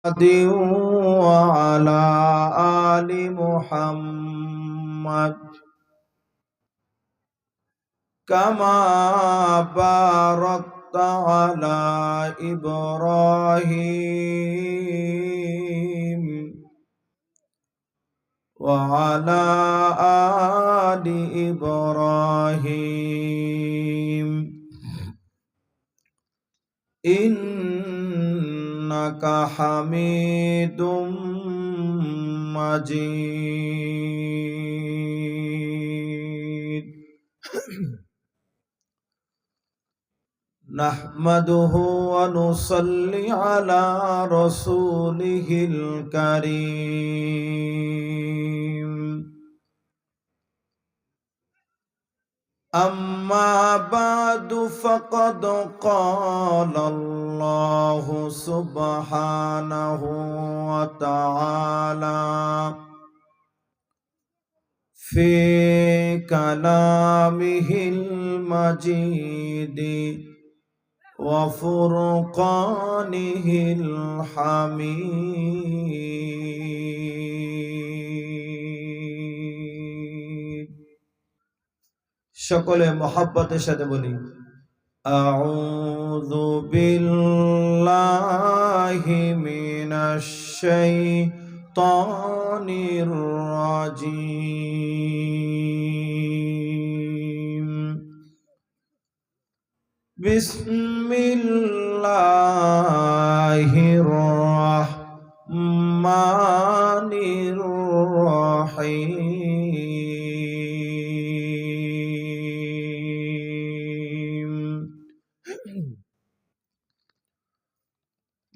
وعلى آل محمد كما باركت على إبراهيم وعلى آل إبراهيم إنك حميد مجيد نحمده ونصلي على رسوله الكريم أما بعد فقد قال الله سبحانه وتعالى في كلامه المجيد وفرقانه الحميد সকলে মহব্বতের সাথে বলি আউযু বিল্লাহি মিনাশ শাইতানির রাজীম বিসমিল্লাহির রাহমানির রাহিম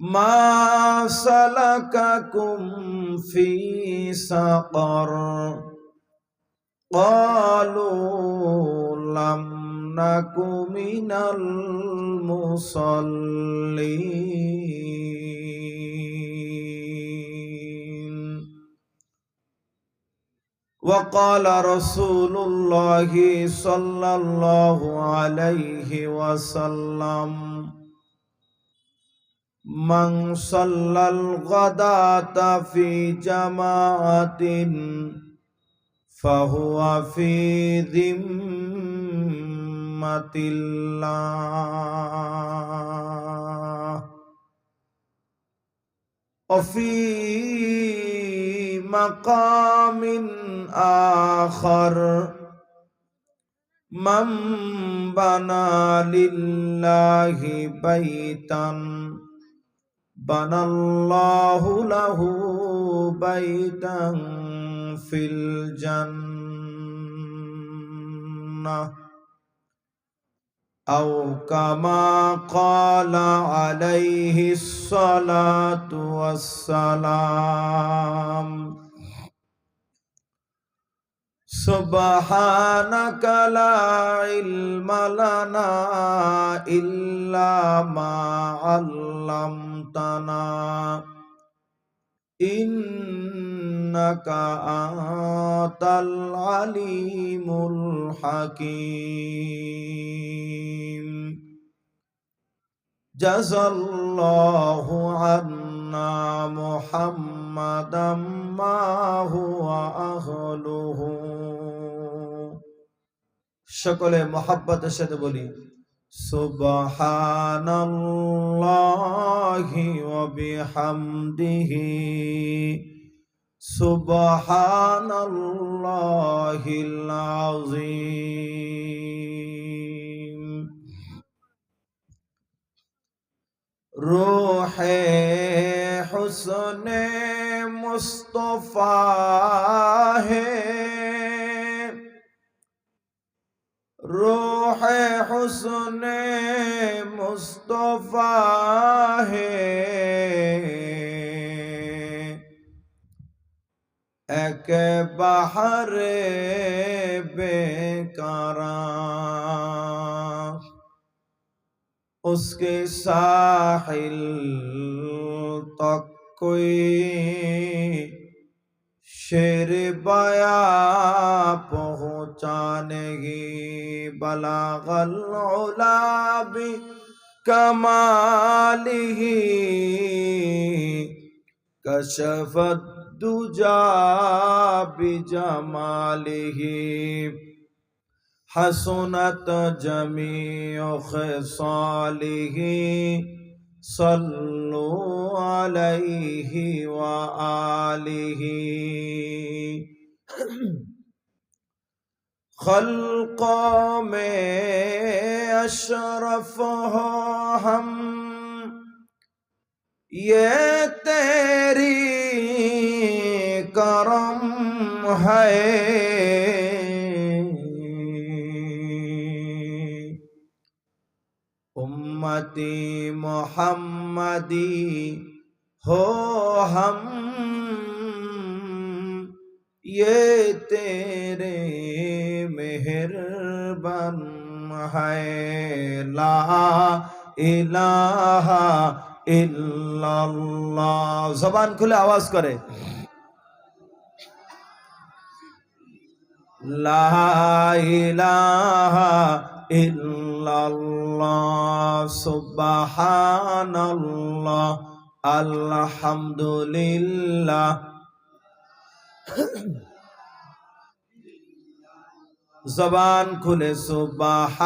মা সালাকাকুম ফি সাকার ক্বালু লাম নাকু মিনাল মুসাল্লিন وقال رسول الله صلى الله عليه وسلم من صلى الغداة في جماعة فهو في ذمة الله وفي مقام آخر من بنى لله بيتا بنى الله له بيتا في الجنة أو كما قال عليه الصلاة والسلام سبحانك لا علم لنا إلا ما علمتنا إنك أنت العليم الحكيم جزى الله عنا محمدا ما هو أهله সকলে মহব্বতের সাথে বলি সুবহানাল্লাহি ওয়া বিহামদিহি সুবহানাল্লাহিল আযীম রূহে হুসনে মুস্তাফা হে रूह हुस्न मुस्तफा है एक बहर बेकारा उसके साहिल तक कोई शेर बया पहुँचाने की बलागल उला भी कमालिही كشف الدجى بجماله حسنت جميع خصاله صلوا عليه وآله خلق میں اشرف ہو ہم یہ تیری کرم ہے उम्मती मोहम्मदी हो हम ये तेरे मेहरबान है ला इलाहा इल्लल्लाह ज़बान खुले आवाज करे ला इलाहा इल्लल्लाह सुबहानल्लाह अल्हम्दुलिल्लाह ज़बान खुले सुबहानल्लाह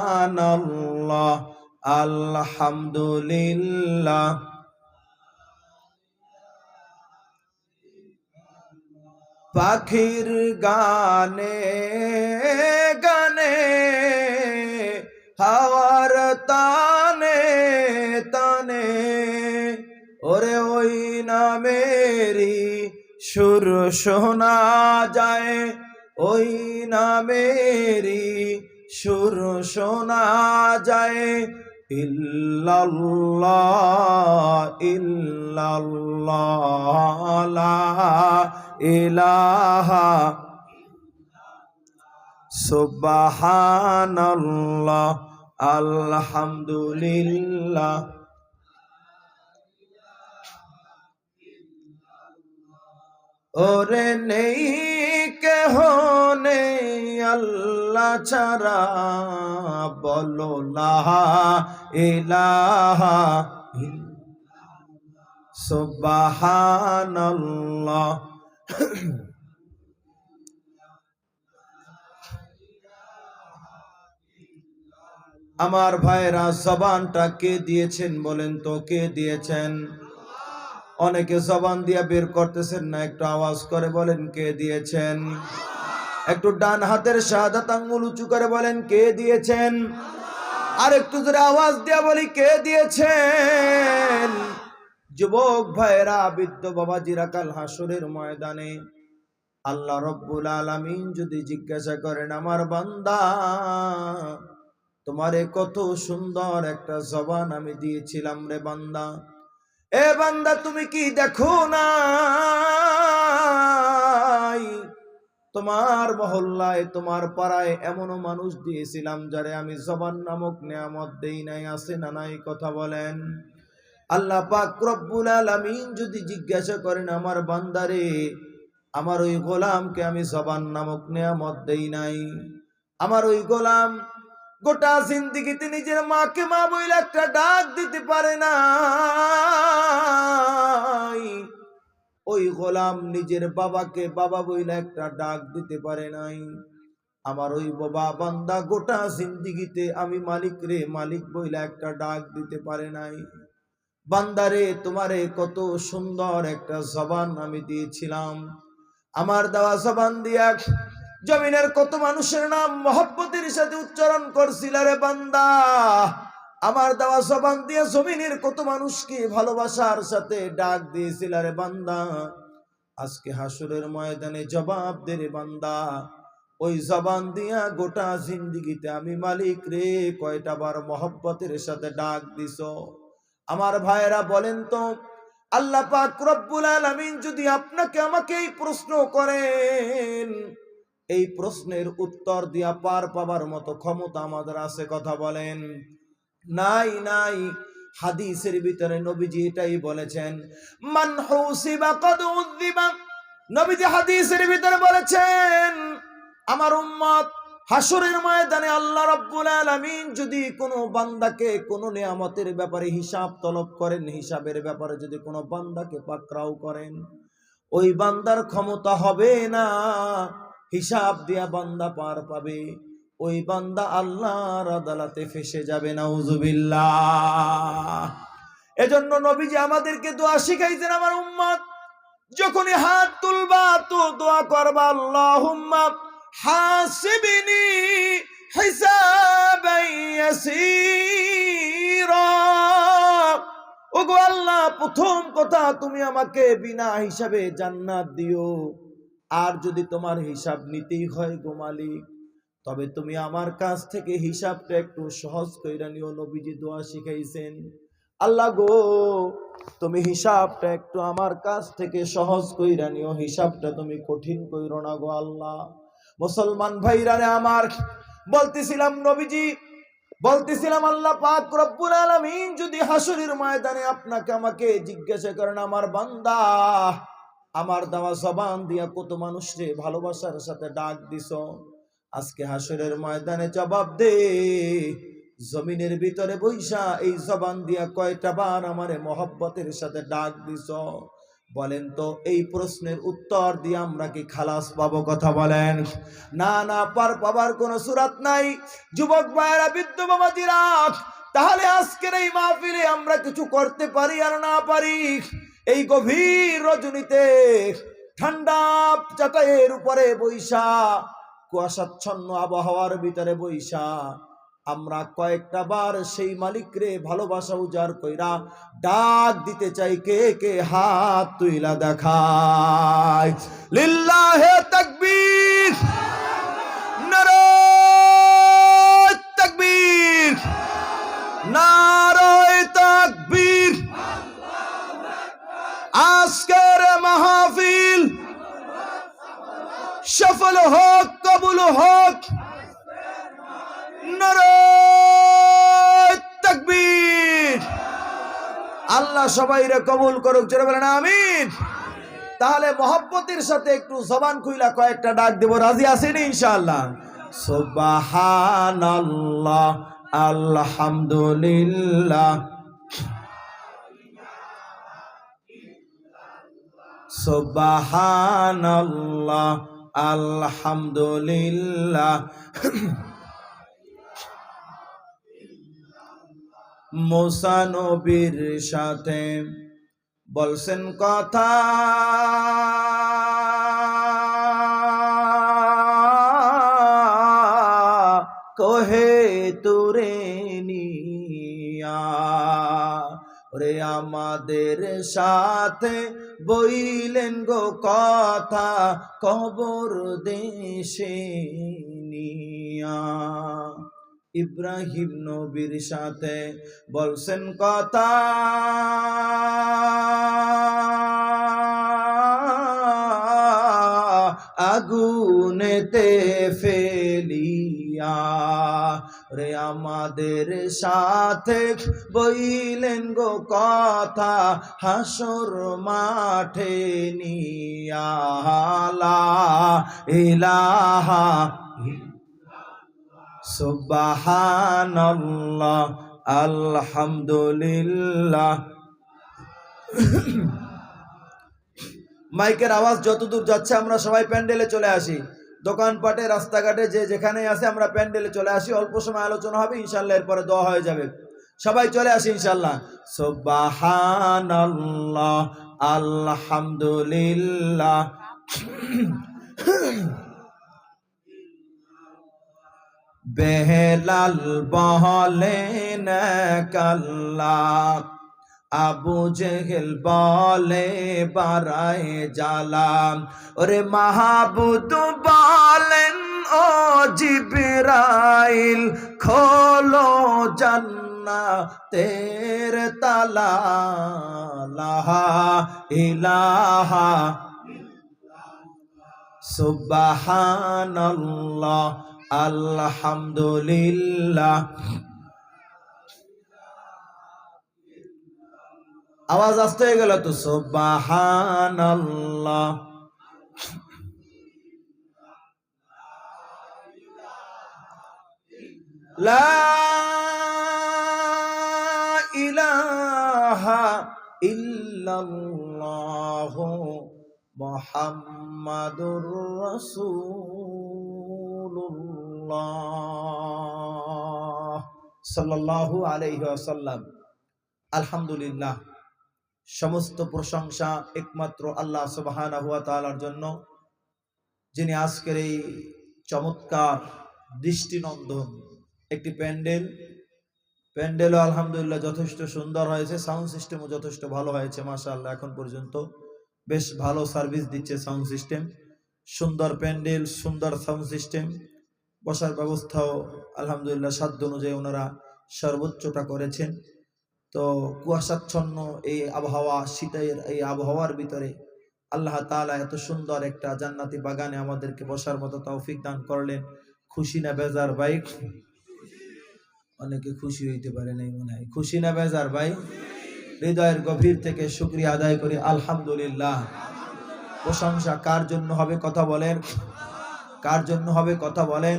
सुबहानल्लाह अल्हम्दुलिल्लाह पाखिर गाने गाने हावार ताने ताने ओरे ओई ना मेरी सुर शोना जाए ओई ना मेरी सुर शोना जाए इल्लल्लाह इल्लल्लाह ला इलाहा सुबहानल्लाह अल्हम्दुलिल्लाह ओरे नहीं के होने अल्लाह छाड़ा बोलो ला इलाहा सुबहानल्लाह আমার ভাইরা জবানটা কে দিয়েছেন বলেন তো কে দিয়েছেন অনেকে জবান দিয়া বের করতেছেন না একটু আওয়াজ করে বলেন কে দিয়েছেন একটু ডান হাতের শাহাদাত আঙ্গুল উঁচু করে বলেন কে দিয়েছেন আর একটু জোরে আওয়াজ দিয়া বলি কে দিয়েছেন যুবক ভাইরা বৃদ্ধ বাবাজিরা কাল হাসরের ময়দানে আল্লাহ রব্বুল আলামিন যদি জিজ্ঞাসা করেন আমার বান্দা তোমারে কত সুন্দর একটা জবান আমি দিয়েছিলাম রে বান্দা এ বান্দা তুমি কি দেখো না তোমার মহল্লায় তোমার পাড়ায় এমনও মানুষ দিয়েছিলাম যারে আমি জবান নামক নিয়ামত দেই নাই আছে না নাই কথা বলেন আল্লাহ পাক রব্বুল আলামিন যদি জিজ্ঞাসা করেন আমার বান্দারে আমার ওই গোলামকে আমি জবান নামক নিয়ামত দেই নাই আমার ওই গোলাম গোটা জিন্দেগিতে নিজের মাকে মা বইলে একটা ডাক দিতে পারে না ওই গোলাম নিজের বাবাকে বাবা বইলে একটা ডাক দিতে পারে নাই আমার ওই বাবা বান্দা গোটা জিন্দেগিতে আমি মালিক রে মালিক বইলে একটা ডাক দিতে পারে নাই বান্দারে তোমারে কত সুন্দর একটা জবান আমি দিয়েছিলাম আমার দেওয়া জবান দিয়া জমিনের কত মানুষের নাম মহব্বতের সাথে উচ্চারণ করছিল রে বান্দা আমার দেওয়া জবান দিয়ে জমিনের কত মানুষকে ভালোবাসার সাথে ডাক দিয়েছিল রে বান্দা আজকে হাসরের ময়দানে জবাব দে রে বান্দা ওই জবান দিয়া গোটা জিন্দেগিতে আমি মালিক রে কয়টা বার মহব্বতের সাথে ডাক দিছো আমার ভাইয়েরা বলেন তো আল্লাহ পাক রব্বুল আলামিন যদি আপনাকে আমাকে এই প্রশ্ন করেন এই প্রশ্নের উত্তর দিয়া পার পাবার মতো ক্ষমতা আমাদের আছে কথা বলেন নাই নাই হাদিসের ভিতরে নবীজি এটাই বলেছেন মান হুসিবা কাদ উযিবা নবীজি হাদিসের ভিতরে বলেছেন আমার উম্মত হাসরের ময়দানে আল্লাহ রাব্বুল আলামিন যদি কোনো বান্দাকে কোনো নিয়ামতের ব্যাপারে হিসাব তলব করেন, হিসাবের ব্যাপারে যদি কোনো বান্দাকে পাকড়াও করেন, ওই বান্দার ক্ষমতা হবে না হিসাব দিয়া বান্দা পার পাবে। ওই বান্দা আল্লাহর আদালতে ফেসে যাবে, নাউজুবিল্লাহ। এজন্য নবীজি আমাদেরকে দোয়া শিখাইছেন, আমার উম্মত যখনই হাত তুলবা তো দোয়া করবা, আল্লাহুম্মা হাসিবনি হিসাবান ইয়াসীরা। ওগো আল্লাহ, প্রথম কথা তুমি আমাকে বিনা হিসাবে জান্নাত দিও। আর যদি তোমার হিসাব নিতেই হয় গো মালিক, তবে তুমি আমার কাছ থেকে হিসাবটা একটু সহজ কইরা নিও। নবীজি দোয়া শিখাইছেন, আল্লাহ গো তুমি হিসাবটা একটু আমার কাছ থেকে সহজ কইরা নিও, হিসাবটা তুমি কঠিন কইরো না গো আল্লাহ। মুসলমান ভাইরা রে আমার, বলতেছিলাম নবীজি বলতেছিলাম আল্লাহ পাক রব্বুল আলামিন যদি হাসরের ময়দানে আপনাকে আমাকে জিজ্ঞাসা করেন, আমার বান্দা আমার দেওয়া জবান দিয়া কত মানুষকে ভালোবাসার সাথে ডাক দিছ, আজকে হাসরের ময়দানে জবাব দে, জমিনের ভিতরে বৈশা এই জবান দিয়া কয়টা বার আমারে মহব্বতের সাথে ডাক দিছ? বলেন তো, এই প্রশ্নের উত্তর দিয়ে আমরা কি খালাস পাবো? কথা বলেন। না না, পাবার কোনো সুরাত নাই। যুবক ভাইয়েরা, বৃদ্ধ বাবাজিরা, তাহলে আজকের এই মাহফিলে আমরা কিছু করতে পারি আর না পারি, এই গভীর রজনীতে ঠান্ডা চাটাইয়ের উপরে বৈশা, কুয়াশাচ্ছন্ন আবহাওয়ার ভিতরে বৈশা আমরা কয়েকটা বার সেই মালিক রে ভালোবাসা উজাড় কইরা ডাক দিতে চাই। কে কে হাত তুইলা দেখায়? লিল্লাহে তাকবীর, নারায়ে তাকবীর, নারায়ে তাকবীর। আজকের মাহফিল সফল হোক, কবুল হোক। নারায়ে তাকবীর। আল্লাহ সবাইরে কবুল করুক, জোরে বলেন আমিন। তাহলে মহব্বতের সাথে একটু জবান খুইলা কয়েকটা ডাক দেব, রাজি আছেন ইনশাআল্লাহ? সুবহানাল্লাহ, আলহামদুলিল্লাহ, সুবহানাল্লাহ, আলহামদুলিল্লাহ। মুসা নবীর সাথে বলছেন কথা, কহে তুরে নিয়া, রে আমাদের সাথে বইলেন গো কথা, কবর দেশে নিয়া। ইব্রাহিম নবীর সাথে বলছেন কথা, আগুনেতে ফেলিয়া, রে আমাদের সাথে বইলেন গো কথা, হাসর মাঠে নিয়া। লা ইলাহা সুবহানাল্লাহ, আলহামদুলিল্লাহ। মাইকের আওয়াজ যতদূর যাচ্ছে আমরা সবাই প্যান্ডেলে চলে আসি, দোকানপাটে রাস্তাঘাটে যে যেখানে আছে আমরা প্যান্ডেলে চলে আসি। অল্প সময় আলোচনা হবে ইনশাআল্লাহ, এরপরে দোয়া হয়ে যাবে। সবাই চলে আসি ইনশাআল্লাহ। সুবহানাল্লাহ, আলহামদুলিল্লাহ। বেলাল বলেন কাল্লা, আবু জেহেল বলে বারায় জালাম, ওরে মাহবুদ বলেন ও জিবরাইল, খোলো জান্নাতের তালা, লা ইলাহা সুবহানাল্লাহ, আলহামদুলিল্লাহ। আওয়াজ আসতে হয়ে গেল তো, সুবহানাল্লাহ। লা ইলাহা ইল্লাল্লাহু মুহাম্মাদুর রাসূলুল্লাহ সাল্লাল্লাহু আলাইহি ওয়াসাল্লাম। আলহামদুলিল্লাহ, সমস্ত প্রশংসা একমাত্র আল্লাহ সুবহানাহু ওয়া তাআলার জন্য, যিনি আজকের এই চমৎকার দৃষ্টিনন্দন একটি প্যান্ডেলও আলহামদুলিল্লাহ যথেষ্ট সুন্দর হয়েছে, সাউন্ড সিস্টেমও যথেষ্ট ভালো হয়েছে মাশাআল্লাহ। এখন পর্যন্ত বেশ ভালো সার্ভিস দিচ্ছে সাউন্ড সিস্টেম, সুন্দর প্যান্ডেল, সুন্দর সাউন্ড সিস্টেম, বসার ব্যবস্থাও আলহামদুলিল্লাহ সাধ্য অনুযায়ী ওনারা সর্বোচ্চটা করেছেন। তো কুয়াশাচ্ছন্ন এই আবহাওয়া, শীতের এই আবহাওয়ার ভিতরে আল্লাহ তাআলা এত সুন্দর একটা জান্নাতি বাগানে আমাদেরকে বসার মতো তৌফিক দান করলেন। খুশি না বেজার ভাই? অনেকে খুশি হইতে পারে নাই মনে হয়। খুশি না বেজার ভাই? হৃদয়ের গভীর থেকে শুকরিয়া আদায় করি আলহামদুলিল্লাহ। প্রশংসা কার জন্য হবে কথা বলেন? কার জন্য হবে কথা বলেন?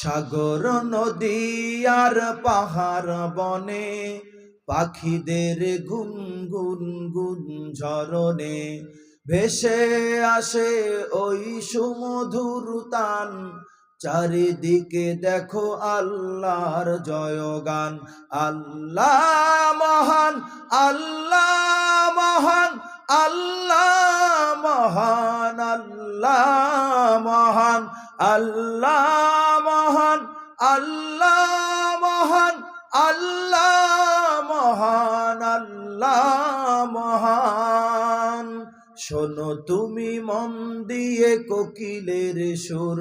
সাগর নদী আর পাহাড় বনে, পাখিদের গুনগুন গুঞ্জরণে ভেসে আসে ওই সুমধুর তান। চারিদিকে দেখো আল্লাহর জয়গান। আল্লাহ মহান, আল্লাহ মহান, আল্লাহ মহান, আল্লাহ মহান, আল্লাহ মহান, আল্লাহ মহান, আল্লাহ মহান, আল্লাহ মহান। শোনো তুমি মন দিয়ে কোকিলের সুর,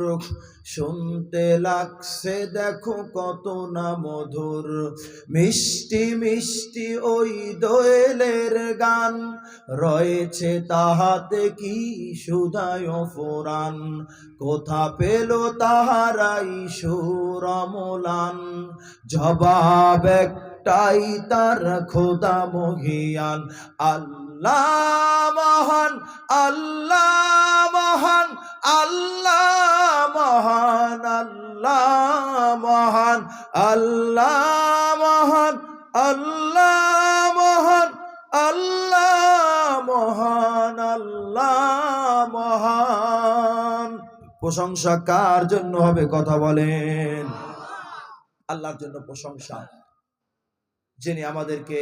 শুনতে লাগছে দেখো কত না মধুর। মিষ্টি মিষ্টি ওই দোয়েলের গান, রয়েছে তাহাতে কি সুধায় ফুরান। কোথা পেল তাহারাই সুর অম্লান, জবাব একটাই তার খোদা মহিয়ান। আল্লাহ মহান, আল্লাহ মহান, আল্লাহ মহান, আল্লাহ মহান, আল্লাহ মহান, আল্লাহ মহান, আল্লাহ মহান, আল্লাহ মহান। প্রশংসা কার জন্য হবে কথা বলেন? আল্লাহর জন্য প্রশংসা, যিনি আমাদেরকে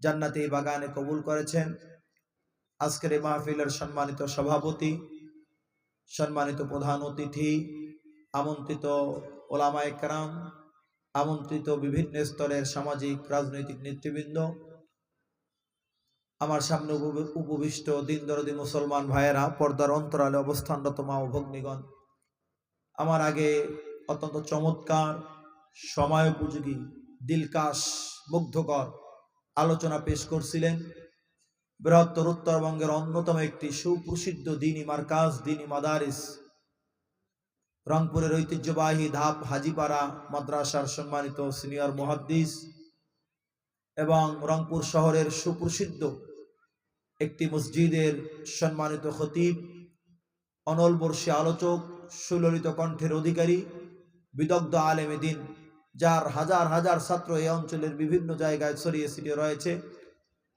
জান্নাতি বাগানে কবুল করেছেন। আজকের এই মাহফিলের সম্মানিত সভাপতি, সম্মানিত প্রধান অতিথি, আমন্ত্রিত ওলামায়ে কেরাম, আমন্ত্রিত বিভিন্ন স্তরের সামাজিক রাজনৈতিক নেতৃবৃন্দ, আমার সামনে উপবিষ্ট দিন দরদি মুসলমান ভাইয়েরা, পর্দার অন্তরালে অবস্থানরত মা ও ভগ্নীগণ, আমার আগে অত্যন্ত চমৎকার, সময়োপযোগী, দিলকাশ, মুগ্ধকর আলোচনা পেশ করছিলেন বৃহত্তর উত্তরবঙ্গের অন্যতম একটি সুপ্রসিদ্ধ দ্বীনি মার্কাজ, দ্বীনি মাদারিস, রংপুরের ঐতিহ্যবাহী ধাপ হাজিপাড়া মাদ্রাসার সম্মানিত সিনিয়র মুহাদ্দিস এবং রংপুর শহরের সুপ্রসিদ্ধ একটি মসজিদের সম্মানিত খতিব, অনলবর্ষী আলোচক, সুললিত কণ্ঠের অধিকারী, বিদগ্ধ আলেমে দ্বীন, যার হাজার হাজার ছাত্র এই অঞ্চলের বিভিন্ন জায়গায় ছড়িয়ে ছিটিয়ে রয়েছে,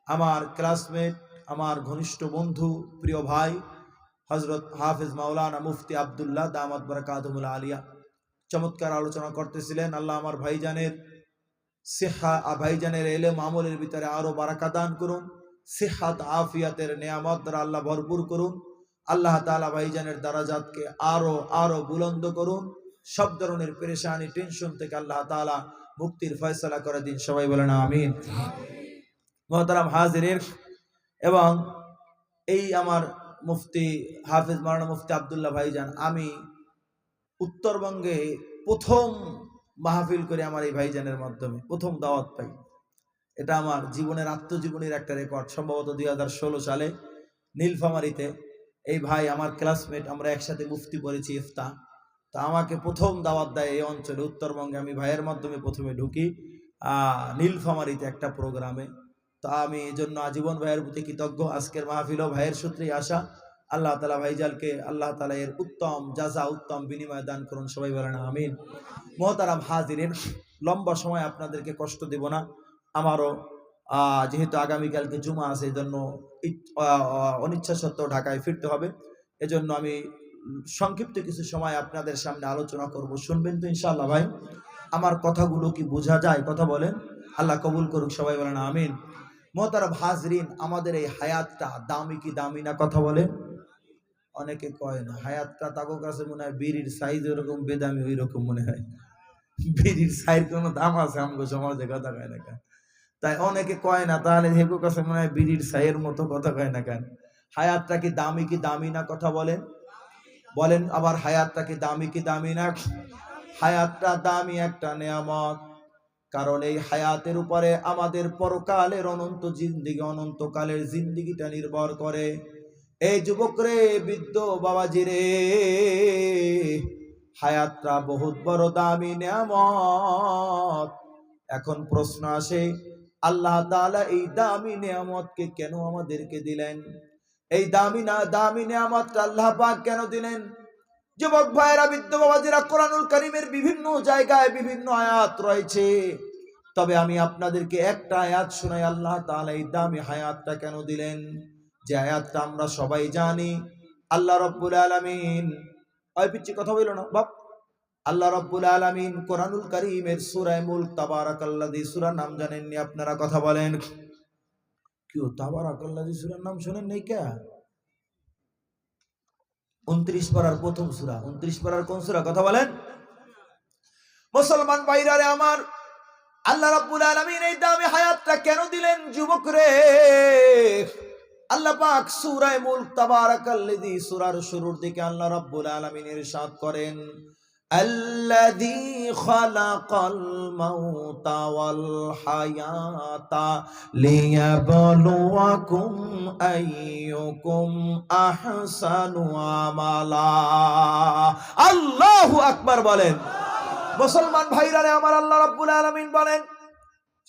আমার ক্লাসমেট, আমার ঘনিষ্ঠ বন্ধু, প্রিয় ভাই হযরত হাফেজ মাওলানা মুফতি আব্দুল্লাহ দামাত বারাকাতুহুল আলিয়া চমৎকার আলোচনা করতেছিলেন। আল্লাহ আমার ভাইজানের সিহা, ভাইজানের ইলম আমলের ভিতরে আরো বারাকা দান করুন, সিহাত আফিয়াতের নিয়ামত দ্বারা আল্লাহ ভরপুর করুন। আল্লাহ তাআলা ভাইজানের দারাজাতকে আরো আরো বুলন্দ করুন। সব ধরনের পেরেশানি, টেনশন থেকে আল্লাহ তাআলা মুক্তির ফয়সালা করে দিন। সবাই বলেন আমিন। মুহতারাম হাজিরিন, এবং এই আমার মুফতি হাফেজ মাওলানা মুফতি আব্দুল্লাহ ভাইজান, আমি উত্তরবঙ্গে প্রথম মাহফিল করে আমার এই ভাইজানের মাধ্যমে প্রথম দাওয়াত পাই। এটা আমার জীবনের আত্মজীবনীর একটা রেকর্ড। সম্ভবত 2016 সালে নীলফামারীতে এই ভাই আমার ক্লাসমেট, আমরা একসাথে মুফতি পড়েছি ইফতা। তা আমাকে প্রথম দাওয়াত দেয় এই অঞ্চলে, উত্তরবঙ্গে। আমি ভাইয়ের মাধ্যমে প্রথমে ঢুকি নীলফামারীতে একটা প্রোগ্রামে। তা আমি এই জন্য আজীবন ভাইয়ের প্রতি কৃতজ্ঞ। আজকের মাহফিলও ভাইয়ের সূত্রেই আসা। আল্লাহ তাআলা ভাইজানকে আল্লাহ তাআলা এর উত্তম জাযা উত্তম বিনিময় দান করুন, সবাই বলেন আমিন। মুহতারাম হাজিরিন, লম্বা সময় আপনাদেরকে কষ্ট দেব না। আমারও যেহেতু আগামীকালকে জুমা আছে, এজন্য অনিচ্ছা সত্ত্বেও ঢাকায় ফিরতে হবে। এজন্য আমি সংক্ষিপ্ত কিছু সময় আপনাদের সামনে আলোচনা করব, শুনবেন তো ইনশাআল্লাহ ভাই? আমার কথাগুলো কি বোঝা যায়? কথা বলেন, আল্লাহ কবুল করুক, সবাই বলেন আমিন। মুহতারাম হাজরিন, আমাদের এই হায়াতটা দামি কি দামি না? কথা বলেন। অনেকে কয় না হায়াতটা তাদের কাছে মনে হয় বিড়ির সাইজ ওরকম বেদামি, ওই রকম মনে হয়। বিড়ির সাইজ কোনো দাম আছে আমাকে সমাজে? কথা কয় না কেন? তাই অনেকে কয় না, তাহলে হেগো কাছে মনে হয় বিড়ির সাইয়ের মতো। কথা কয় না কেন? হায়াতটা কি দামি না? কথা বলেন, বলেন আবার, হায়াতটা কি দামি না? হায়াতটা দামি একটা নেয়ামত, কারণ এই হায়াতের উপরে আমাদের পরকালের অনন্ত জিন্দিগি, অনন্তকালের জিন্দিগিটা নির্ভর করে। এই যুবক রে, বৃদ্ধ বাবাজি রে, হায়াতটা বহুত বড় দামি নেয়ামত। এখন প্রশ্ন আসে, আল্লাহ তাআলা এই দামি নেয়ামতকে কেন আমাদেরকে দিলেন? এই দামি নেয়ামতটা আল্লাহ পাক কেন দিলেন? যুবক ভাইরা, বৃদ্ধ বাবাজিরা, কোরআনুল কারীমের বিভিন্ন জায়গায় বিভিন্ন আয়াত রয়েছে, তবে আমি আপনাদেরকে একটা আয়াত শোনাই। আল্লাহ তাআলা এই দামি হায়াতটা কেন দিলেন, যে আয়াতটা আমরা সবাই জানি। আল্লাহ রাব্বুল আলামিন, ওই পিচ্ছি কথা বইল না বাপ। আল্লাহ রাব্বুল আলামিন কোরআনুল কারীমের সূরা মুলক, তাবারাকাল্লাযী সূরার নাম জানেননি আপনারা? কথা বলেন। কি তাবারাকাল্লাযী সূরার নাম শুনেন নাই কে? 29 পারার প্রথম সূরা। 29 পারার কোন সূরা? কথা বলেন। মুসলমান ভাইরা রে আমার, আল্লাহ রাব্বুল আলামিন এই দামি হায়াতটা কেন দিলেন? যুবক রে, আল্লাহ পাক সূরা মুলক তাবারাকাল্লাযী সূরার শুরুর দিকে আল্লাহ রাব্বুল আলামিন ইরশাদ করেন, আল্লাযী খালাকাল মাউতা ওয়াল হায়াতা লিয়াবলুয়াকুম আইয়ুকুম আহসানু আমালা। আল্লাহু আকবার বলেন। মুসলমান ভাইরা রে আমার, আল্লাহ রাব্বুল আলামিন বলেন,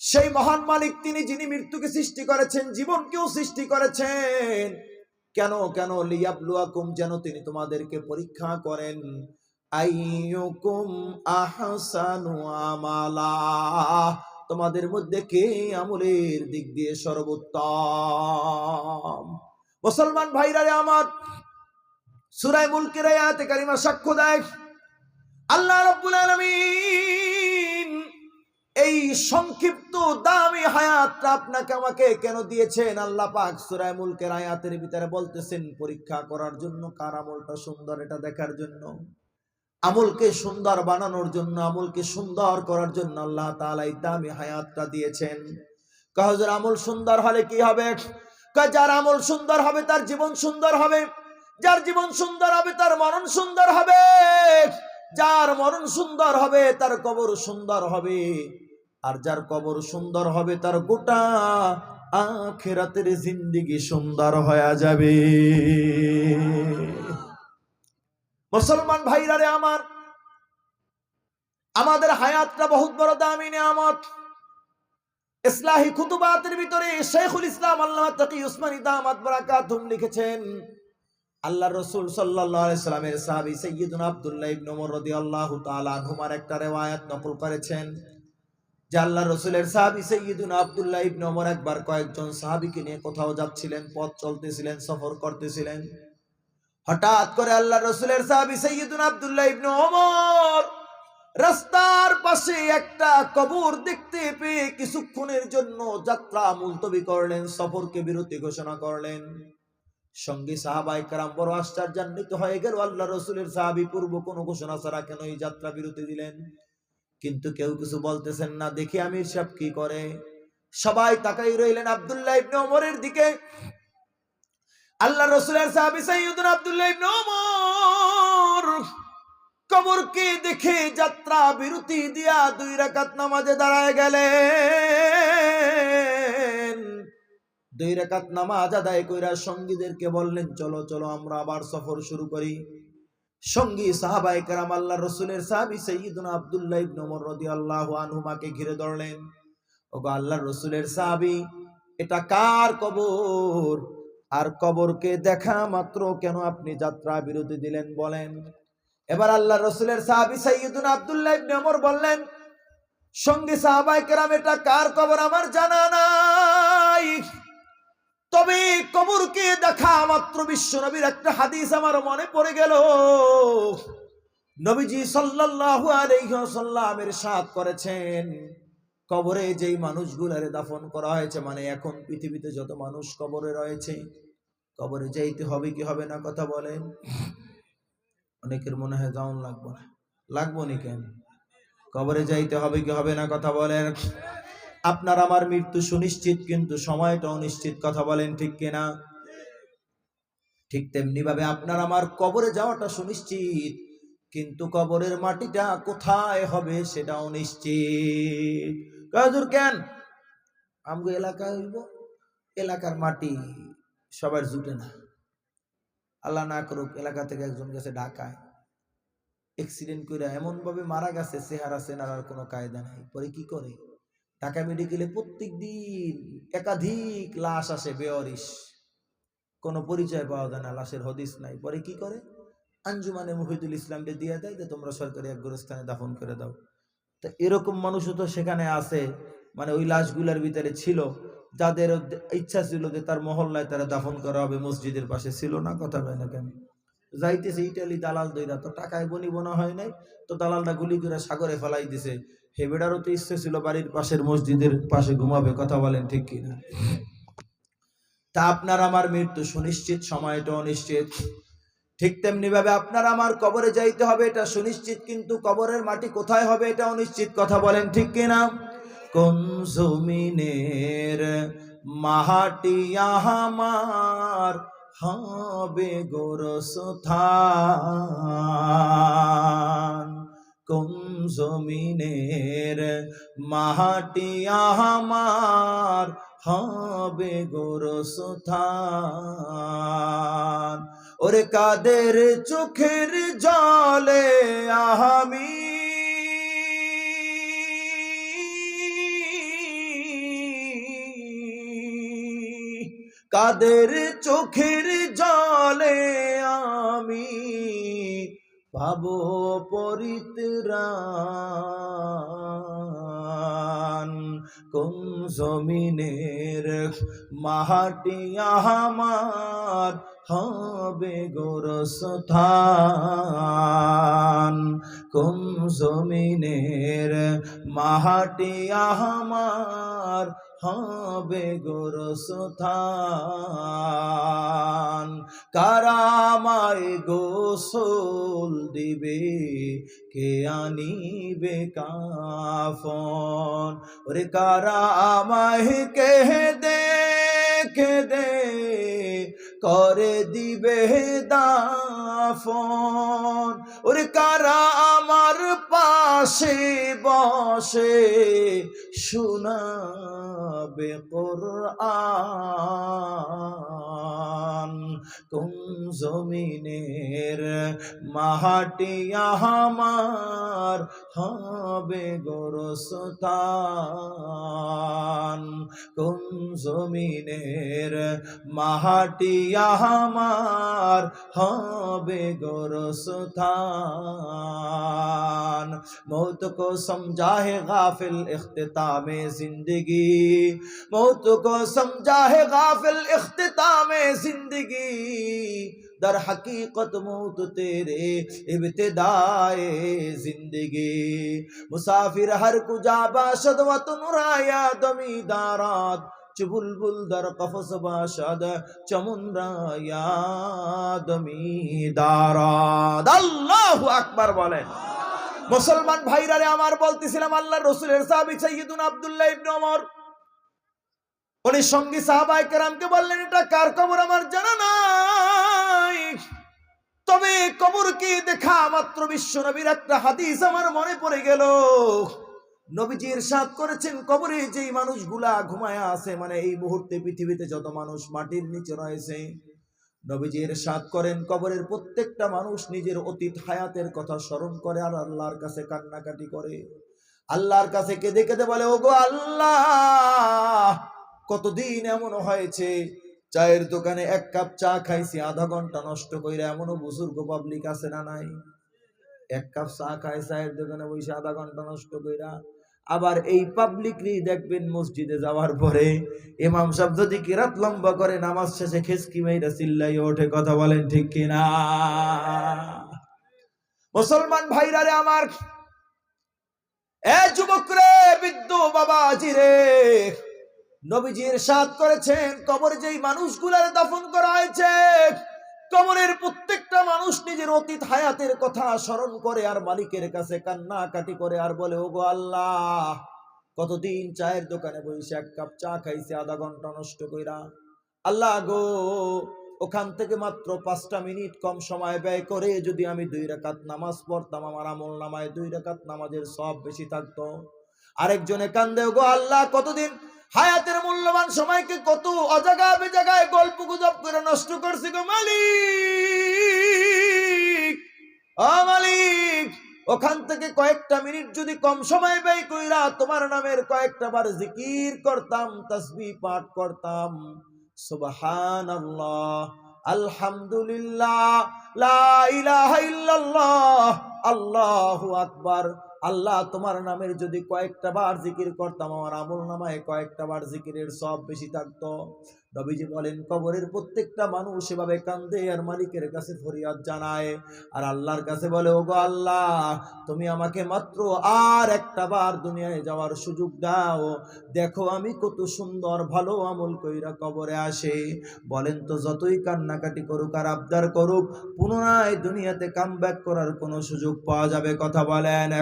সেই মহান মালিক তিনি, যিনি মৃত্যুকে সৃষ্টি করেছেন, জীবনকেও সৃষ্টি করেছেন। কেন? লিয়াবলুয়াকুম, যেন তিনি তোমাদেরকে পরীক্ষা করেন। আইয়ুকুম আহসানু আমালা, তোমাদের মধ্যে কে আমলের দিক দিয়ে সর্বোত্তম। মুসলমান ভাইরা রে আমার, সূরা মুলকের আয়াতে কারিমা সাক্ষ্য দেয়, আল্লাহ রাব্বুল আলামিন এই সংক্ষিপ্ত দামি হায়াতটা আপনাকে আমাকে কেন দিয়েছেন? আল্লাহ পাক সূরা মুলকের আয়াতের ভিতরে বলতেছেন, পরীক্ষা করার জন্য, কার আমলটা সুন্দর এটা দেখার জন্য, আমলকে সুন্দর বানানোর জন্য, আমলকে সুন্দর করার জন্য আল্লাহ তাআলা এই দামি হায়াতটা দিয়েছেন। হুজুর, আমল সুন্দর হলে কি হবে? যার আমল সুন্দর হবে তার জীবন সুন্দর হবে, যার জীবন সুন্দর হবে তার মরণ সুন্দর হবে, যার মরণ সুন্দর হবে তার কবর সুন্দর হবে, আর যার কবর সুন্দর হবে তার গোটা আখিরাতের জিন্দেগি সুন্দর হয়ে যাবে। মুসলমান ভাইরা রে আমার, আমাদের হায়াতটা বহুত বড় দামি নিয়ামত। ইসলাহি খুতুবাতের ভিতরে শেখুল ইসলাম আল্লামা তাকি উসমানী দামাত বারাকাতুহুম লিখেছেন, আল্লাহর রাসূল সাল্লাল্লাহু আলাইহি সাল্লামের সাহাবী সাইয়্যিদুনা আব্দুল্লাহ ইবনে ওমর রাদিয়াল্লাহু তাআলা আনহুমার একটা riwayat নকল করেছেন, যে আল্লাহর রাসূলের সাহাবী সাইয়্যিদুনা আব্দুল্লাহ ইবনে ওমর একবার কয়েকজন সাহাবীকে নিয়ে কোথাও যাচ্ছিলেন, পথ চলতেছিলেন, সফর করতেছিলেন। হঠাৎ করে আল্লাহর রাসূলের সাহাবী সাইয়্যিদুনা আব্দুল্লাহ ইবনে ওমর রাস্তার পাশে একটা কবর দেখতে পেয়ে কিছুক্ষণের জন্য যাত্রা মুলতবি করলেন, সফরকে বিরতি ঘোষণা করলেন। সঙ্গী সাহাবায়ে কেরাম বড় আশ্চর্যান্বিত হয়ে গেল, আল্লাহর রাসূলের সাহাবী পূর্ব কোনো ঘোষণা ছাড়া কেন এই যাত্রা বিরতি দিলেন? কিন্তু কেউ কিছু বলতেছেন না। দেখি আমির সাহেব কি করে। সবাই তাকাই রইলেন আব্দুল্লাহ ইবনে ওমরের দিকে। আল্লাহর রাসূলের সাহাবী সাইয়্যিদুনা আব্দুল্লাহ ইবনে ওমর কবরকে দেখে যাত্রা বিরতি দিয়া 2 রাকাত নামাজে দাঁড়ায় গেলেন। 2 রাকাত নামাজ আদায় কইরা সঙ্গীদেরকে বললেন, চলো চলো আমরা আবার সফর শুরু করি। সঙ্গী সাহাবায়ে কেরাম আল্লাহর রাসূলের সাহাবী সাইয়্যিদুনা আব্দুল্লাহ ইবনে ওমর রাদিয়াল্লাহু আনহুমাকে ঘিরে ধরলেন। ওগো আল্লাহর রাসূলের সাহাবী, এটা কার কবর? আর কবরকে দেখা মাত্র কেন আপনি যাত্রা বিরতি দিলেন বলেন? এবার আল্লাহ রসুলের সাহাবী সাইয়্যিদুনা আব্দুল্লাহ ইবনে ওমর বললেন, সঙ্গী সাহাবায়ে কেরাম, এটা কার কবর আমার জানা নাই, তবে কবরকে দেখা মাত্র বিশ্ব নবীর একটা হাদিস আমার মনে পড়ে গেল। নবীজি সাল্লাল্লাহু আলাইহি ওয়াসাল্লাম ইরশাদ করেছেন, কবরে যেই মানুষগুলারে দাফন করা হয়েছে, মানে এখন পৃথিবীতে যত মানুষ কবরে রয়েছে, কবরে যাইতে হবে কি হবে না কথা বলেন? অনেকের মনে হয় যাওন লাগবো না, লাগবো নি কেন? কবরে যাইতে হবে কি হবে না কথা বলেন? আপনার আমার মৃত্যু সুনিশ্চিত, কিন্তু সময়টা অনিশ্চিত, কথা বলেন ঠিক কিনা? ঠিক তেমনি ভাবে আপনার আমার কবরে যাওয়াটা সুনিশ্চিত, কিন্তু কবরের মাটিটা কোথায় হবে সেটা অনিশ্চিত। কাজুর কেন আমগো এলাকা হইব, এলাকার মাটি সবার জুটে না। আল্লাহ না করুক এলাকা থেকে একজন গেছে ঢাকায়, অ্যাক্সিডেন্ট করে এমন ভাবে মারা গেছে, চেহারা চেনার কোনো কায়দা নাই। পরে কি করে? ঢাকা মেডিকেলে প্রত্যেক দিন একাধিক লাশ আসে, বেওয়ারিশ, কোনো পরিচয় পাওয়া যায় না, লাশের হদিস নাই। পরে কি করে? আঞ্জুমানে মুহিদুল ইসলামকে দিয়ে দেয় যে তোমরা সরকারি এক গোরস্থানে দাফন করে দাও। তো এরকম মানুষও তো সেখানে আছে, মানে ওই লাশগুলার ভিতরে ছিল, যাদের ইচ্ছা ছিল যে তার মহল্লায় তারা দাফন করা হবে, মসজিদের পাশে ছিল না, কথা হয় না কেন? যাইতেছে ইটালি দালাল দইরা, তো টাকায় বনি বোনা হয় নাই, তো দালালটা গুলি করে সাগরে ফেলাই দিছে। হেবেডারও তো ইচ্ছে ছিল বাড়ির পাশের মসজিদের পাশে ঘুমাবে, কথা বলেন ঠিক কিনা? তা আপনার আমার মৃত্যু সুনিশ্চিত, সময়টা অনিশ্চিত। ঠিক তেমনি ভাবে আপনার আমার কবরে যাইতে হবে, এটা সুনিশ্চিত, কিন্তু কবরের মাটি কোথায় হবে এটা অনিশ্চিত, কথা বলেন ঠিক কিনা? কোন জমিনের মাটি আমার হবে গোরস্থান, কোন জমিনের মাটি আমার হবে গোরস্থান। ওরে কাদের চোখের জলে আমি কাদের চোখের জলে আমি পাবো পরিত্রাণ, কোন জমিনের মাটি আমার হবে গোরস্থান, কোন জমিনের মাটি আমার হবে গোরস্থান। কারা আমায় গোসল দিবে, কে আনিবে কাফন? ওরে কারা আমায় কেঁদে কেঁদে করে দিবে দাফন? ওরে কারা আমার পাশে বসে শোনাবে কোরআন? কোন জমিনের মাটি আমার হবে গোরস্থান, কোন জমিনের মাটি আমার হবে गोरस्तान। मौत को समझा है गाफिल इख्तितामे जिंदगी, मौत को समझा है गाफिल इख्तितामे जिंदगी, दर हकीकत मौत तेरे इब्तिदाए जिंदगी। मुसाफिर हर कुजा बाशद वतन राया दमी दारात, चुबुलबुल दर कफस बाशद चमुनरा यादमी दारात। আল্লাহু আকবার বলেন। মুসলমান ভাইরা রে আমার, বলতেছিলাম আল্লাহর রাসূলের সাহাবী সাইয়্যিদুনা আব্দুল্লাহ ইবনে ওমর, উনি সঙ্গী সাহাবায়ে কেরামকে বললেন, এটা কার কবর আমার জানা নাই, তবে কবরকে দেখা মাত্র বিশ্ব নবীর একটা হাদিস আমার মনে পড়ে গেল। নবীজি ইরশাদ করেছেন, কবরে যেই মানুষগুলা ঘুমায়া আছে, মানে এই মুহূর্তে পৃথিবীতে যত মানুষ মাটির নিচে রয়েছে, নবীজি ইরশাদ করেন কবরের প্রত্যেকটা মানুষ নিজের অতীত হায়াতের কথা স্মরণ করে আর আল্লাহর কাছে কান্নাকাটি করে। আল্লাহর কাছে কেঁদে কেঁদে বলে, ওগো আল্লাহ, কতদিন এমন হয়েছে চায়ের দোকানে এক কাপ চা খাইছি, আধা ঘন্টা নষ্ট কইরা, এমনও বুজুর্গ পাবলিক আছে না নাই? এক কাপ চা খায় চায়ের দোকানে বসে আধা ঘন্টা নষ্ট কইরা। আবার এই পাবলিকরি দেখবেন মসজিদে যাওয়ার পরে ইমাম সাহেব যদি কিরাত লম্বা করে, নামাজ শেষে খেসকি মাইরা চিল্লাই ওঠে। কথা বলেন ঠিক কিনা? মুসলমান ভাইরা রে আমার, এ যুবক রে, বৃদ্ধ বাবাজি রে, নবীজি ইরশাদ করেছেন, কবরে যেই মানুষগুলার দাফন করা হয়েছে, কবরের প্রত্যেকটা মানুষ নিজের অতীত হায়াতের কথা স্মরণ করে আর মালিকের কাছে কান্নাকাটি করে আর বলে, ওগো আল্লাহ, কতদিন চায়ের দোকানে বসে এক কাপ চা খাইছে, আধা ঘন্টা নষ্ট কইরা। আল্লাহ গো, ওখান থেকে মাত্র 5টা মিনিট কম সময় ব্যয় করে যদি আমি 2 রাকাত নামাজ পড়তাম, আমার আমল নামায় 2 রাকাত নামাজের সব বেশি থাকতো। আরেকজনে কান্দে, গো আল্লাহ, কতদিন হায়াতের মূল্যবান সময়কে কত অজাগা বেজাগায় গল্প গুজব করে নষ্ট করছি গো মালিক। ও মালিক, ওখান থেকে কয়েকটা মিনিট যদি কম সময় ব্যয় কইরা তোমার নামের কয়েকটা বার জিকির করতাম, তাসবিহ পাঠ করতাম, সুবহানাল্লাহ, আলহামদুলিল্লাহ, লা ইলাহা ইল্লাল্লাহ, আল্লাহু আকবার, আল্লাহ তোমার নামের যদি কয়েকটা বার জিকির করতাম, আমার আমল নামায় কয়েকটা বার জিকিরের সব বেশি থাকতো। নবীজি বলেন, কবরের প্রত্যেকটা মানুষ এভাবে কান্দে আর মালিকের কাছে ফরিয়াদ জানায় আর আল্লাহর কাছে বলে, ওগো আল্লাহ, তুমি আমাকে মাত্র আর একটা বার দুনিয়ায় যাওয়ার সুযোগ দাও, দেখো আমি কত সুন্দর ভালো আমল কইরা কবরে আসে। বলেন তো, যতই কান্নাকাটি করুক আর আবদার করুক, পুনরায় দুনিয়াতে কামব্যাক করার কোনো সুযোগ পাওয়া যাবে? কথা বলেন।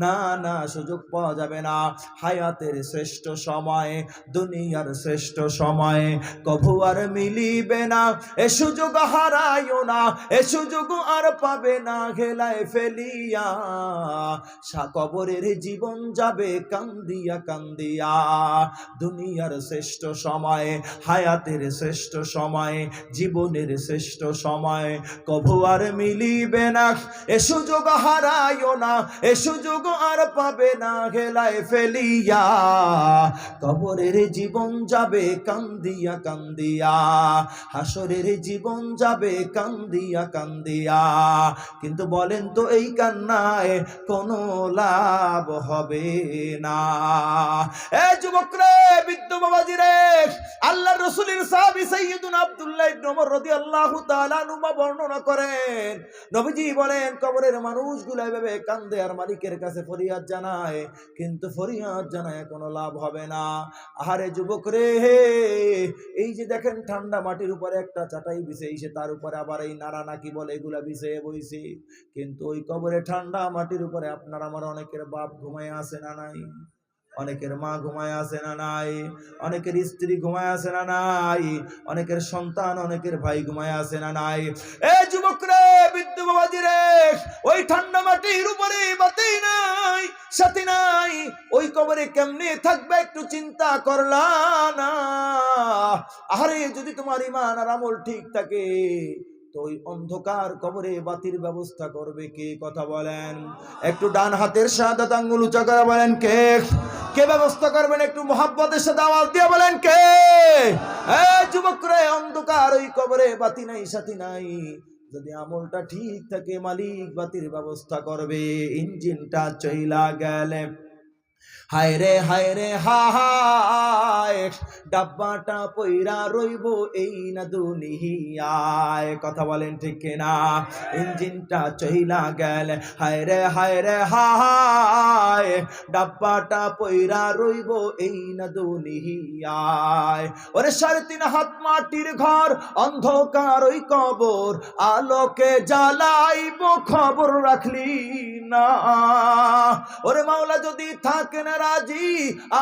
না না, সুযোগ পাওয়া যাবে না। হায়াতের শ্রেষ্ঠ সময়, দুনিয়ার শ্রেষ্ঠ সময় কভু আর মিলিবে না, এ সুযোগ হারাইও না, এ সুযোগ আর পাবে না হেলায় ফেলিয়া, কবরের জীবন যাবে কান্দিয়া কান্দিয়া। দুনিয়ার শ্রেষ্ঠ সময়, হায়াতের শ্রেষ্ঠ সময়, জীবনের শ্রেষ্ঠ সময় কভু আর মিলিবে না, এ সুযোগ হারাইও না, এ সুযোগ আর পাবে না হেলায় ফেলিয়া, কবরের জীবন যাবে কান্দিয়া কান্দিয়া, হাসরের জীবন যাবে কান্দিয়া কান্দিয়া। কিন্তু বলেন তো, এই কান্নায় কোনো লাভ হবে না। এ যুবক রে, বৃদ্ধ বাবাজি রে, আল্লাহর রাসূলের সাহাবী সাইয়্যিদুনা আব্দুল্লাহ ইবনে ওমর রাদিয়াল্লাহু তাআলা আনহু বর্ণনা করেন, নবীজি বলেন, কবরের মানুষগুলো এভাবে কান্দে আর মালিকের কাছে ফরিয়াদ জানায়, কিন্তু ফরিয়াদ জানায় কোনো লাভ হবে না। আহারে যুবক রে, এই যে দেখেন ঠান্ডা মাটির উপরে একটা চাটাই বিছাইছে, তার উপরে আবার এই নাড়া নাকি বলে এগুলা বিছিয়ে বইছে, কিন্তু ওই কবরে ঠান্ডা মাটির উপরে আপনার আমার অনেকের বাপ ঘুমায় আছে না নাই? অনেকের মা ঘুমায় আছে না নাই? অনেকের স্ত্রী ঘুমায় আছে না নাই? অনেকের সন্তান, অনেকের ভাই ঘুমায় আছে না নাই? এ যুবক রে, বৃদ্ধ বাবাজি রে, ওই ঠান্ডা মাটির উপরে বাতি নাই, সাথী নাই, ওই কবরে কেমনে থাকবে একটু চিন্তা করলা না? আরে যদি তোমার ঈমান আর আমল ঠিক থাকে, তো ওই অন্ধকার কবরে বাতির ব্যবস্থা করবে কে? কথা বলেন। একটু ডান হাতের শাহাদাত আঙ্গুল উঁচা করে বলেন, কে? কে ব্যবস্থা করবেন? একটু মোহাব্বতের সাথে আওয়াজ দিয়ে বলেন, কে? যুবক রে, অন্ধকার ওই কবরে বাতি নাই, সাথী নাই, যদি আমলটা ঠিক থাকে মালিক বাতির ব্যবস্থা করবে। ইঞ্জিনটা চইলা গেলে, হায় রে হায় রে হায়, ডাব্বাটা পইরা রইব এই না দুনিয়ায়। কথা বলেন ঠিক কিনা? ইঞ্জিনটা চইলা গেলে, হায় রে হায়, ডাব্বাটা পইরা রইব এই না দুনিয়ায়। ওরে 3.5 হাত মাটির ঘর, অন্ধকার ওই কবর, আলোকে জ্বালাইব খবর রাখলি না। ওরে মাওলা যদি থাকে না রাজি,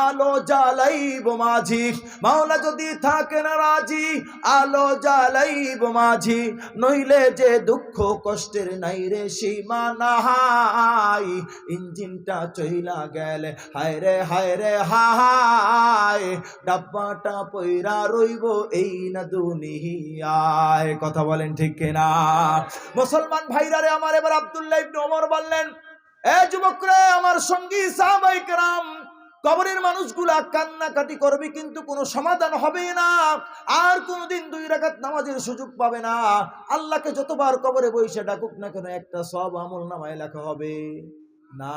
আলো জ্বালাইব মাঝি, মাওলা যদি থাকে না রাজি, আলো জ্বালাইব মাঝি, নইলে যে দুঃখ কষ্টের নাই রে সীমা নাই। ইঞ্জিনটা চইলা গেলে, হায় রে হায়, ডাব্বাটা পইরা রইব এই না দুনিয়ায়। কথা বলেন ঠিক কিনা? মুসলমান ভাইরা রে আমার, এবার আব্দুল্লাহ ইবনে ওমর বললেন, এ যুবক রে, আমার সঙ্গী সাহাবায়ে কেরাম কবরের মানুষগুলা কান্নাকাটি করবে, কিন্তু কোনো সমাধান হবে না। আর কোনোদিন 2 রাকাত নামাজের সুযোগ পাবে না। আল্লাহকে যতবার কবরে বসে ডাকুক না কেন, একটা সব আমল নামায় লেখা হবে না।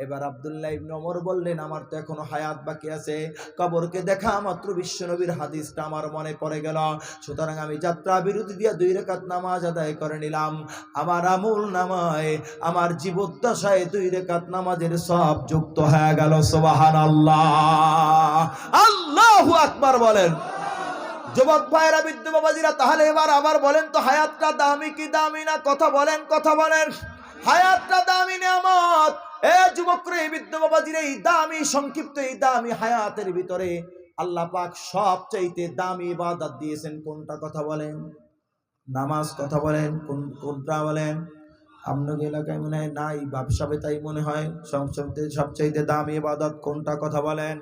এবার আব্দুল্লাহ ইবনে ওমর বললেন, আমার তো এখনো হায়াত বাকি আছে। কবরকে দেখা মাত্র বিশ্বনবীর হাদিসটা আমার মনে পড়ে গেল। সুতরাং আমি যাত্রা বিরতি দিয়ে 2 রাকাত নামাজ আদায় করে নিলাম। আমার আমল নামায়, আমার জীবদ্দশায় 2 রাকাত নামাজের সব যুক্ত হয়ে গেল। সুবহানাল্লাহ, আল্লাহু আকবার বলেন। যুবক ভাইরা, বৃদ্ধ বাবাজিরা, তাহলে এবার আবার বলেন তো, হায়াতটা দামি কি দামি না? কথা বলেন, কথা বলেন। হায়াতটা দামি নিয়ামত। এ যুবকরে, বৃদ্ধ বাবাজিরা, এই দামি সংক্ষিপ্ত এই দামি হায়াতের ভিতরে আল্লাহ পাক সবচাইতে দামি ইবাদত দিয়েছেন কোনটা? কথা বলেন। নামাজ। কথা বলেন, কোনটা বলেন? আপনাদের এলাকায় মনে হয় নাই, ব্যবসাবে তাই মনে হয়। সবচাইতে দামি ইবাদত কোনটা? কথা বলেন।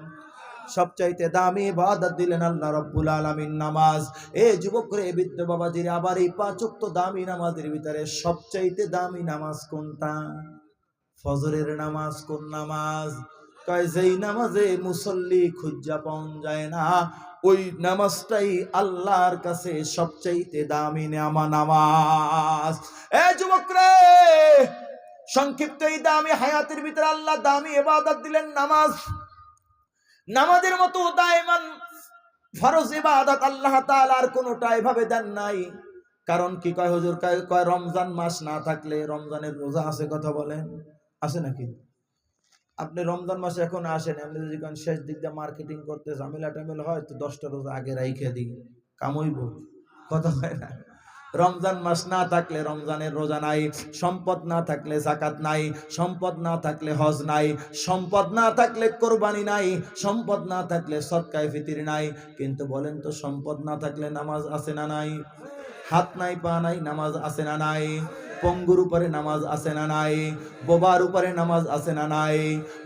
সবচাইতে দামি ইবাদত দিলেন আল্লাহ রাব্বুল আলামিন, নামাজ। এ যুবকরে, বৃদ্ধ বাবাজিরা, আবার এই 5 ওয়াক্ত দামি নামাজের ভিতরে সবচাইতে দামি নামাজ কোনটা? ফজরের নামাজ। কোন নামাজ? কয় যেই নামাজে মুসল্লি খুঁজা পাওয়া যায় না, ওই নামাজটাই আল্লাহর কাছে সবচাইতে দামি নামাজ। এ যুবকরে, সংক্ষিপ্ত এই দামি হায়াতের ভিতরে আল্লাহ দামি ইবাদত দিলেন নামাজ। নামাজের মতো দায়মান ফরজ ইবাদত আল্লাহ তাআলা আর কোনটা এভাবে দেন নাই। কারণ কি? কয় হুজুর, কয় রমজান মাস না থাকলে রমজানের রোজা আছে। কথা বলেন, আছে নাকি? আপনি রমজান মাসে এখন আসেন, আপনি যদি শেষ দিক দিয়ে মার্কেটিং করতে ঝামেলা টামেলা হয়, তো 10টা রোজা আগে রাইখে দিই, কামইব। কথা হয় না? রমজান মাস না থাকলে রমজানের রোজা নাই, সম্পদ না থাকলে যাকাত নাই, সম্পদ না থাকলে হজ নাই, সম্পদ না থাকলে কোরবানি নাই, সম্পদ না থাকলে সদকায়ে ফিতর নাই। কিন্তু বলেন তো, সম্পদ না থাকলে নামাজ আছে না নাই? হাত নাই, পা নাই, নামাজ আছে না নাই? পঙ্গুর উপরে নামাজ আছে না নাই? বোবার উপরে নামাজ আছে না নাই?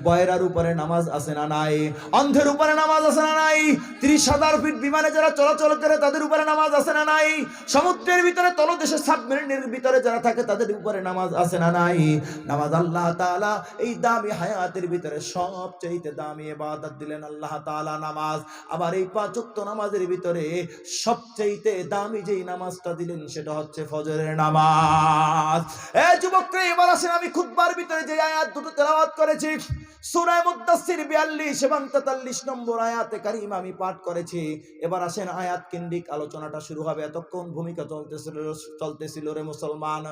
বয়রার উপরে নামাজ আছে না নাই? অন্ধের উপরে নামাজ আছে না নাই? 30,000 ফিট বিমানে যারা চলাচল করে তাদের উপরে নামাজ আছে না নাই? সমুদ্রের ভিতরে তলদেশে সাবমেরিনের ভিতরে যারা থাকে তাদের উপরে নামাজ আছে না নাই? নামাজ আল্লাহ তাআলা এই দামি হায়াতের ভিতরে সবচেয়ে দামি ইবাদত দিলেন আল্লাহ তাআলা, নামাজ। আবার এই 5 ওয়াক্ত নামাজের ভিতরে সবচেয়ে দামি যেই নামাজটা দিলেন সেটা হচ্ছে ফজরের নামাজ। এ যুবকরা, এবার আসেন, আমি খুতবার ভিতরে যে আয়াত দুটো তেলাওয়াত করেছি, সূরা মুদ্দাসসির 42 এবং 43 নম্বর আয়াতে কারিমা আমি পাঠ করেছি। এবার আসেন, আয়াত কেন্দ্রিক আলোচনাটা শুরু হবে। এতক্ষণ ভূমিকা চলতেছিল রে মুসলমান।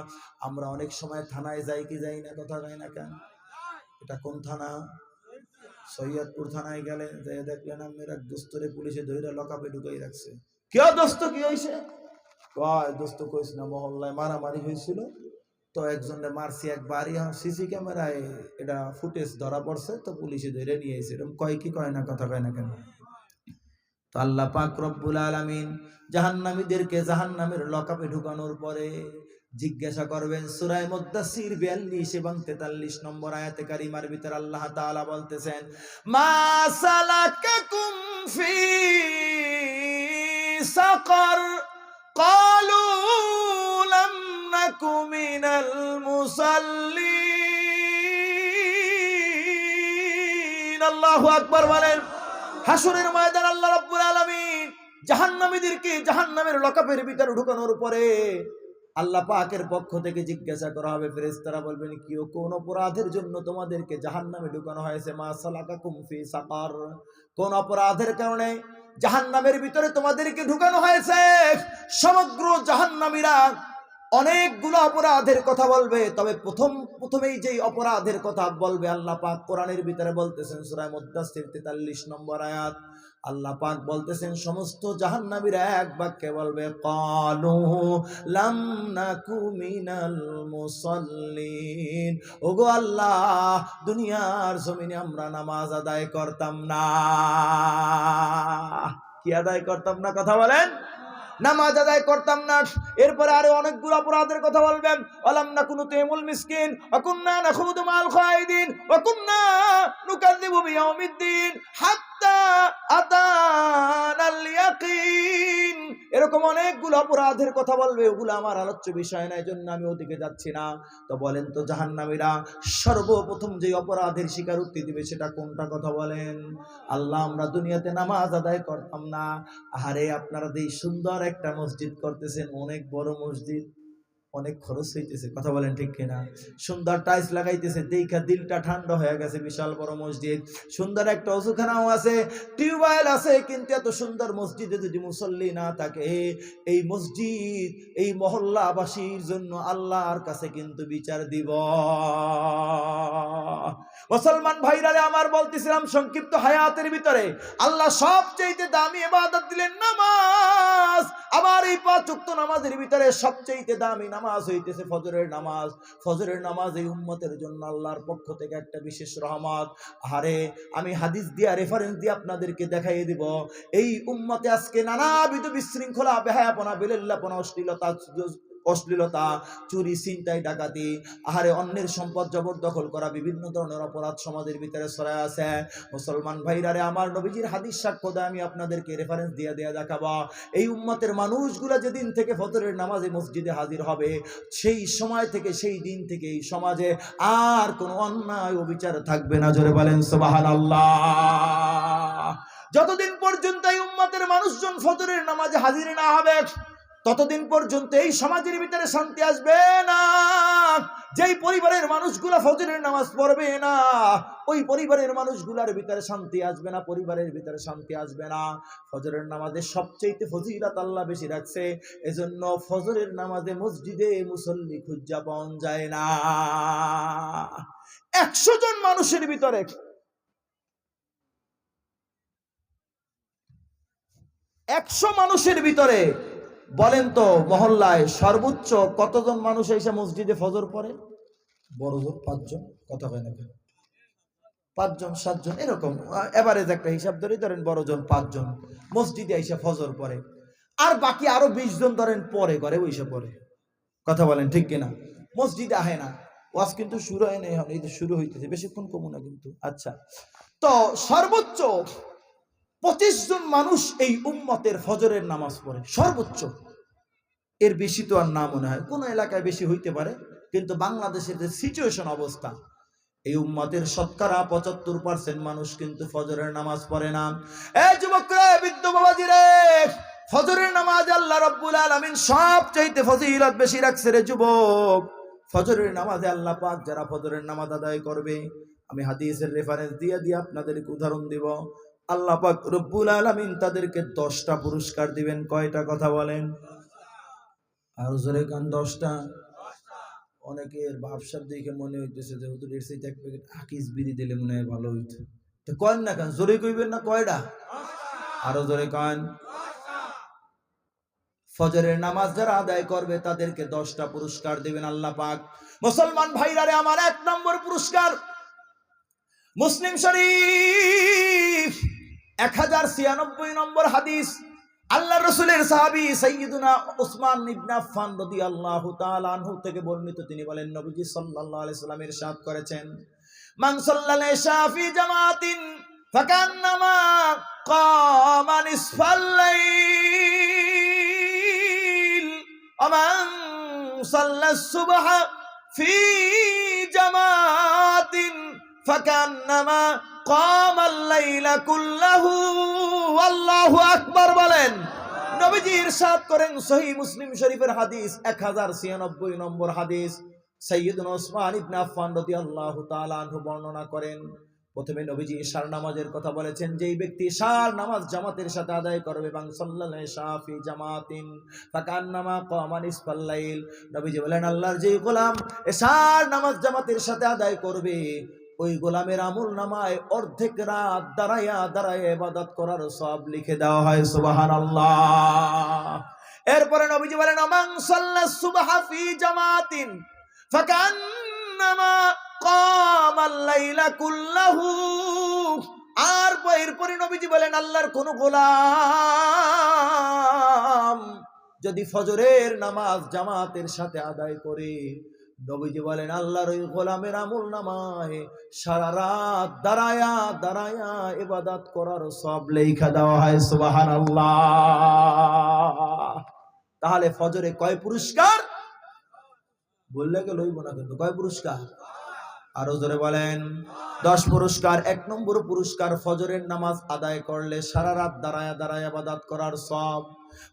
আমরা অনেক সময় থানায় যাই কি যাই না? কথা যাই না কেন? এটা কোন থানা? সৈয়দপুর থানায় গেলে দেখলেন আপনার এক দোস্তরে পুলিশে ধরে লকআপে ঢুকাই রাখছে। কেউ দোস্ত কি হয়েছে? কয় দোস্ত কইস না, মহল্লায় মারামারি হয়েছিল, তো একজনে মারছি একবারই, সিসি ক্যামেরায় এটা ফুটেজ ধরা পড়ছে, তো পুলিশে ধরে নিয়ে এসে। এরকম কয় কি কয় না? কথা কয় না কেন? তো আল্লাহ পাক রব্বুল আলামিন জাহান্নামীদেরকে জাহান্নামের লকআপে ঢুকানোর পরে জিজ্ঞাসা করবেন। সূরা মুদ্দাসসির 42 এবং 43 নম্বর আয়াতে কারিমার ভিতর আল্লাহ তাআলা বলতেছেন, মা সালাকাকুম ফি সাকার ক্বালু লাম নাকু মিনাল মুসাল্লিন। আল্লাহু আকবার বলেন। হাসরের ময়দান আল্লাহ রাব্বুল আলামিন জাহান্নামীদেরকে জাহান্নামের লকআপের ভিতরে ঢুকানোর পরে আল্লাহ পাকের পক্ষ থেকে জিজ্ঞাসা করা হবে। ফেরেশতারা বলবেন, কি ও কোন অপরাধের জন্য তোমাদেরকে জাহান্নামে ঢুকানো হয়েছে? মা সালাকাকুম ফি সাকার, কোন অপরাধের কারণে জাহান্নামের ভিতরে তোমাদেরকে ঢুকানো হয়েছে? সমগ্র জাহান্নামীরা অনেকগুলো অপরাধের কথা বলবে, তবে প্রথমেই যেই অপরাধের কথা বলবে আল্লাহ পাক কোরআনের ভিতরে বলতেছেন, সূরা মুদ্দাসসির 43 নম্বর আয়াত। আল্লাহ পাক বলতেছেন, সমস্ত জাহান্নামীরা এক বাক্যে বলবে, ক্বালু লাম নাকু মিনাল মুসাল্লিন। ওগো আল্লাহ, দুনিয়ার জমিনে আমরা নামাজ আদায় করতাম না। কি আদায় করতাম না? কথা বলেন। নামাজ আদায় করতাম না। এরপরে আরো অনেকগুলো অপরাধের কথা বলবেন। ওয়ালাম নাকুনু তুইমুল মিসকিন ওয়া কুননা নাখুদু মাল খায়দিন ওয়া কুননা নুকাযযিবু বিয়াউমিদ্দিন হাত্তা আতানাল ইয়াকিন। এরকম অনেকগুলো অপরাধের কথা বলবে, ওগুলো আমার আলোচ্য বিষয় না, এজন্য আমি ওদিকে যাচ্ছি না। তো বলেন তো জাহান্নামীরা সর্বপ্রথম যে অপরাধের স্বীকারোক্তি দিবে সেটা কোনটা? কথা বলেন। আল্লাহ, আমরা দুনিয়াতে নামাজ আদায় করতাম না। আরে আপনারা এই সুন্দর একটা মসজিদ করতেছেন, অনেক বড় মসজিদ, অনেক খরচ হইতেছে, কথা বলেন ঠিক কিনা? সুন্দর টাইলস লাগাইতেছে, দেখা দিলটা ঠান্ডা হয়ে গেছে। বিশাল বড় মসজিদ, সুন্দর একটা ওযুখানাও আছে, টিউবওয়েল আছে, কিন্তু এত সুন্দর মসজিদে যদি মুসল্লি না থাকে, এই মসজিদ এই মহল্লাবাসীর জন্য আল্লাহর কাছে কিন্তু বিচার দিব। মুসলমান ভাইরা আমার বলতেছিলাম, সংক্ষিপ্ত হায়াতের ভিতরে আল্লাহ সবচেয়ে দামি ইবাদত দিলেন নামাজ। আমার এই 5 ওয়াক্ত নামাজের ভিতরে সবচেয়ে দামি নামাজ হইতেছে ফজরের নামাজ। ফজরের নামাজ এই উম্মতের জন্য আল্লাহর পক্ষ থেকে একটা বিশেষ রহমত। আরে আমি হাদিস দিয়া রেফারেন্স দিয়ে আপনাদেরকে দেখাইয়ে দিব, এই উম্মতে আজকে নানাবিধ বিশৃঙ্খলা, বেহায়াপনা, বেলেল্লাপনা, অশ্লীলতা, চুরি, ছিনতাই, ডাকাতি, আহারে অন্যের সম্পদ জবরদখল করা, বিভিন্ন ধরনের অপরাধ সমাজের ভিতরে ছড়ায় আছে। মুসলমান ভাইরারে আমার, নবীজির হাদিস সাক্ষ্য দেয়, আমি আপনাদেরকে রেফারেন্স দিয়ে দেখাবো। এই উম্মতের মানুষগুলা যেদিন থেকে ফজরের নামাজে মসজিদে হাজির হবে, সেই সময় থেকে, সেই দিন থেকে এই সমাজে আর কোনো অন্যায় অবিচার থাকবে না। জোরে বলেন সুবহানাল্লাহ। যতদিন পর্যন্ত এই উম্মতের মানুষজন ফজরের নামাজে হাজির না হবে, ততদিন পর্যন্ত এই সমাজের ভিতরে শান্তি আসবে না। যেই পরিবারের মানুষগুলা ফজরের নামাজ পড়বে না, ওই পরিবারের মানুষগুলার ভিতরে শান্তি আসবে না, পরিবারের ভিতরে শান্তি আসবে না। ফজরের নামাজে সবচেয়ে ফজিলত আল্লাহ বেশি রাখছে, এজন্য ফজরের নামাজে মসজিদে মুসল্লি খুঁজা পাওয়া যায় না। 100 জন মানুষের ভিতরে 100 মানুষের ভিতরে বলেন তো মহল্লায় সর্বোচ্চ কতজন মানুষ এসে মসজিদে ফজর পড়ে? বড় জোর 5 জন, কথা হয় না, 5 জন 7 জন এরকম এভারেজ একটা হিসাব ধরেন, বড় জন 5 জন মসজিদে এসে ফজর পড়ে। আর বাকি আরো 20 জন ধরেন পরে করে ওইসে পড়ে, কথা বলেন ঠিক কিনা? মসজিদে আহে না। ওয়াজ কিন্তু শুরু হয় না, এখন এই যে শুরু হইতেছে, বেশিক্ষণ কমু না কিন্তু। আচ্ছা, তো সর্বোচ্চ 25 জন মানুষ এই উম্মতের ফজরের নামাজ পড়ে, সর্বোচ্চ। এর বেশি তো আর না মনে হয়, কোন এলাকায় বেশি হইতে পারে, কিন্তু বাংলাদেশের যে সিচুয়েশন অবস্থা, এই উম্মতের শতকরা 75% মানুষ কিন্তু ফজরের নামাজ পড়ে না। এই যুবকরা, বৃদ্ধ বাবাজিরে, ফজরের নামাজ আল্লাহ রাব্বুল আলামিন সবচাইতে ফজিলত বেশি রাখছে রে যুবক। ফজরের নামাজে আল্লাহ পাক যারা ফজরের নামাজ আদায় করবে, আমি হাদিসের রেফারেন্স দিয়ে আপনাদেরকে উদাহরণ দিব। আল্লাহ পাক রব্বুল আলামিন তাদেরকে 10টা পুরস্কার দিবেন। কয়টা? কথা বলেন। আর জোরে কান, 10টা। অনেকের ভাবসাব দেখে মনে হইতেছে যে হুজুর এর সাথে এক প্যাকেট আকিস বিড়ি দিলে মনে হয় ভালো হইতো। তো কয় না কেন? জোরে কইবেন না, কয়টা? আরো জোরে কান। ফজরের নামাজ যারা আদায় করবে তাদেরকে 10টা পুরস্কার দিবেন আল্লাহ পাক। মুসলমান ভাইরারে আমার 1 নম্বর পুরস্কার, মুসলিম শরীফ 1096 নম্বর হাদিস, আল্লাহ রাসূলের সাহাবী সাইয়্যিদুনা উসমান ইবনে আফফান রাদিয়াল্লাহু তাআলা আনহু থেকে বর্ণিত, তিনি বলেন নবীজি সাল্লাল্লাহু আলাইহি সাল্লাম ইরশাদ করেছেন, মান সাল্লাল ইশা ফি জামাতিন ফাকান্নামা কামা নিসফাল লাইল ওয়া মান সাল্লাস সুবহা ফি জামাতিন ফাকান্নামা কামাল লাইলা কুল্লাহু। আল্লাহু আকবার বলেন। নবীজি ইরশাদ করেন, সহিহ মুসলিম শরীফের হাদিস 1096 নম্বর হাদিস, সাইয়্যিদুনা উসমান ইবনে আফফান রাদিয়াল্লাহু তাআলা আনহু বর্ণনা করেন। প্রথমে নবীজি ইশার নামাজের কথা বলেছেন, যেই ব্যক্তি ইশার নামাজ জামাতের সাথে আদায় করবে, বাং সাল্লাল্লাহু ইশা ফি জামাতিন ফাকান্নামা কামা নিসফাল লাইল, নবীজি বলেন আল্লাহর যে গোলাম ইশার নামাজ জামাতের সাথে আদায় করবে, ওই গোলামের আমল নামায় অর্ধেক রাত দাঁড়ায় ইবাদত করার সওয়াব লিখে দেওয়া হয়। সুবহানাল্লাহ। এরপরে নবীজি বলেন, মান সাল্লাস সুবহা ফি জামাতিন ফাকান্নামা কামাল লাইলা কুল্লাহু। আর এরপরে নবীজি বলেন, আল্লাহর কোন গোলাম যদি ফজরের নামাজ জামাতের সাথে আদায় করে, নবীজি বলেন আল্লাহর ওই গোলামের আমল নামায় সারা রাত দাঁড়ায়া দাঁড়ায়া ইবাদত করার সব লেখা দেওয়া হয়। সুবহানাল্লাহ। তাহলে ফজরে কয় পুরস্কার বললে গেল হইব না, কিন্তু কয় পুরস্কার? আরো জোরে বলেন। 10 পুরস্কার। 1 নম্বর পুরস্কার, ফজরের নামাজ আদায় করলে সারা রাত দাঁড়ায়া দাঁড়ায়া ইবাদত করার সব।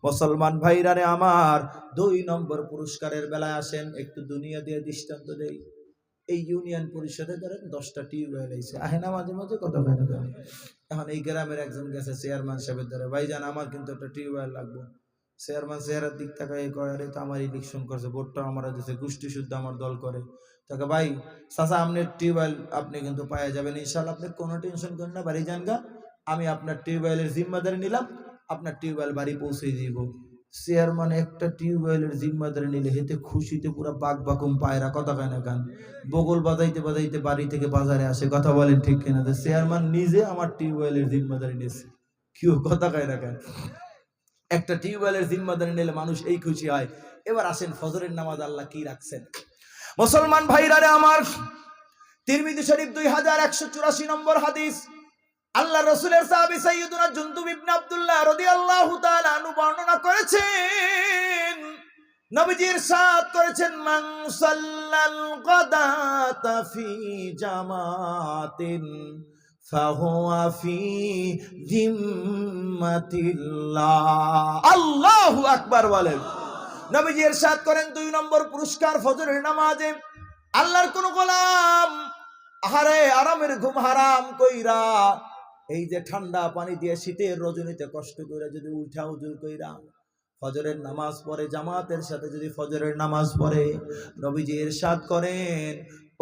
মুসলমান ভাইরা রে আমার, 2 নম্বর পুরস্কারের বেলায় আসেন, একটু দুনিয়া দিয়ে দৃষ্টান্ত দেই। এই ইউনিয়ন পরিষদে ধরেন 10টা টিউবওয়েল আইছে, আহে না মাঝে মাঝে কথা হয় না। এখন এই গ্রামের একজন গেছে চেয়ারম্যান সাহেবের ধরে, ভাইজান আমার কিন্তু একটা টিউবওয়েল লাগবে। চেয়ারম্যান চেহারার দিক তাকাই কয়, আরে তো আমার ইলেকশন করছে, ভোটটা আমার দিচ্ছে, গোষ্ঠী শুদ্ধ আমার দল করে। তাকে ভাই চাচা আপনার টিউবওয়েল আপনি কিন্তু পাওয়া যাবেন ইনশাল্লাহ, আপনি কোনো টেনশন করেন না, বাড়ি যান গা, আমি আপনার টিউবওয়েলের জিম্মাদারি নিলাম, আপনার টিউবওয়েল বাড়ি পৌঁছে দিব। চেয়ারম্যান একটা টিউবওয়েলের জিম্মাদারি নিলে হেতে খুশিতে পুরো বাক বাকুম পায়রা, কথা কয় না গান, বগল বাজাইতে বাজাইতে বাড়ি থেকে বাজারে আসে, কথা বলেন ঠিক কিনা? চেয়ারম্যান নিজে আমার টিউবওয়েলের জিম্মাদারি নিয়েছে, কেউ কথা কয় না গান। একটা টিউবওয়েলের জিম্মাদারি নিলে মানুষ এই খুশি হয়। এবার আসেন ফজরের নামাজ আল্লাহ কি রাখছেন। মুসলমান ভাইরা রে আমার, তিরমিজি শরীফ 2184 নম্বর হাদিস, আল্লাহ রাসূলের সাহাবী সাইয়্যিদুনা জুনদুব ইবনে আব্দুল্লাহ রাদিয়াল্লাহু তাআলা আনহু বর্ণনা করেছেন, নবীজি ইরশাদ করেছেন, মান সাল্লাল গাদাতা ফি জামাতিন ফাহুয়া ফি জিম্মাতিল্লাহ। আল্লাহু আকবার বলেন। নবীজি ইরশাদ করেন 2 নম্বর পুরস্কার ফজরের নামাজে, আল্লাহর কোন গোলাম আহারে আরামের ঘুম হারাম কইরা, এই যে ঠান্ডা পানি দিয়ে শীতের রজনীতে কষ্ট করে যদি উঠা উজুর কইরা ফজরের নামাজ পড়ে, জামাতের সাথে যদি ফজরের নামাজ পড়ে, নবীজি ইরশাদ করেন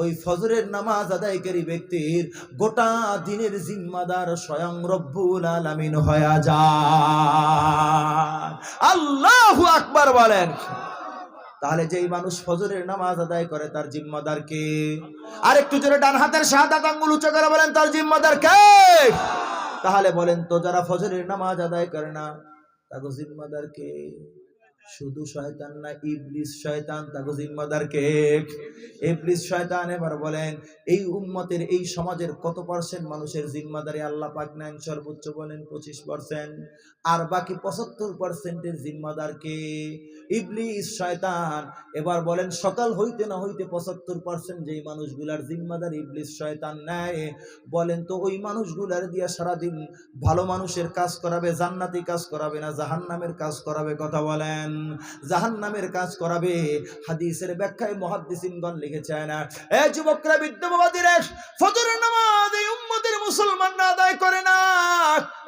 ওই ফজরের নামাজ আদায়কারী ব্যক্তির গোটা দিনের জিম্মাদার স্বয়ং রব্বুল আলামিন হয়ে যায়। আল্লাহু আকবার বলেন। তাহলে যেই মানুষ ফজরের নামাজ আদায় করে তার জিম্মাদার কে? আর একটু জোরে ডান হাতের শাহাদাত আঙ্গুল উঁচু করে বলেন, তার জিম্মাদার কে? তাহলে বলেন তো, যারা ফজরের নামাজ আদায় করে না তাকে জিম্মাদার কে? শুধু শয়তান না, ইবলিস শয়তান, তাকে জিম্মাদার কে? ইবলিস শয়তান। এবার বলেন এই উম্মতের এই সমাজের কত পার্সেন্ট মানুষের জিম্মাদারি আল্লাহ পাক নেন? সর্বোচ্চ বলেন 25%, আর বাকি 75%-এর জিম্মাদার কে? ইবলিস শয়তান। এবার বলেন সকাল হইতে না হইতে 75% যেই মানুষগুলার জিম্মাদার ইবলিস শয়তান নেয়, বলেন তো ওই মানুষগুলার দিয়া সারাদিন ভালো মানুষের কাজ করাবে, জান্নাতি কাজ করাবে না জাহান্নামের কাজ করাবে? কথা বলেন। জাহান্নামের কাজ করাবে। হাদিসের ব্যাখ্যায় মুহাদ্দিসিনগণ লিখেছেন, এ যুবকরা, বিদ্যাবাদীরা, ফজরের নামাজ এই উম্মতের মুসলমানরা আদায় করে না,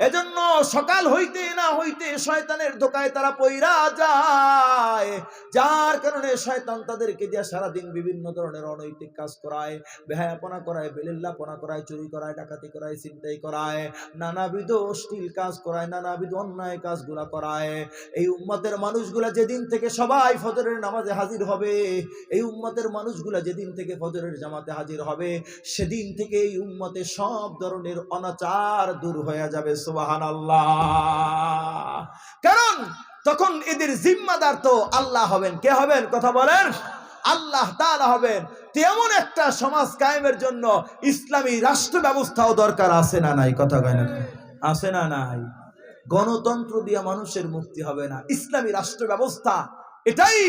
এজন্য সকাল হইতে না হইতে শয়তানের ধোঁকায় তারা পইরা যায়, যার কারণে শয়তান তাদেরকে দিয়ে সারাদিন বিভিন্ন ধরনের অনৈতিক কাজ করায়, বেহায়াপনা করায়, বেলিল্লাপনা করায়, চুরি করায়, ডাকাতি করায়, ছিনতাই করায়, নানাবিধ অশ্লীল কাজ করায়, নানাবিধ অন্যায় কাজগুলা করায়। এই উম্মতের মানুষগুলা যেদিন থেকে সবাই ফজরের নামাজে হাজির হবে, এই উম্মতের মানুষগুলা যেদিন থেকে ফজরের জামাতে হাজির হবে, সেদিন থেকে এই উম্মতে সব ধরনের অনাচার দূর হয়ে যাবে। সুবহানাল্লাহ। কারণ তখন এদের জিম্মাদার তো আল্লাহ হবেন। কে হবেন? কথা বলেন। আল্লাহ তাআলা হবেন। তেমন একটা সমাজ কায়েমের জন্য ইসলামী রাষ্ট্র ব্যবস্থাও দরকার আছে না নাই? কথা কয় না? আছে না নাই? গণতন্ত্র দিয়া মানুষের মুক্তি হবে না, ইসলামী রাষ্ট্র ব্যবস্থা এটাই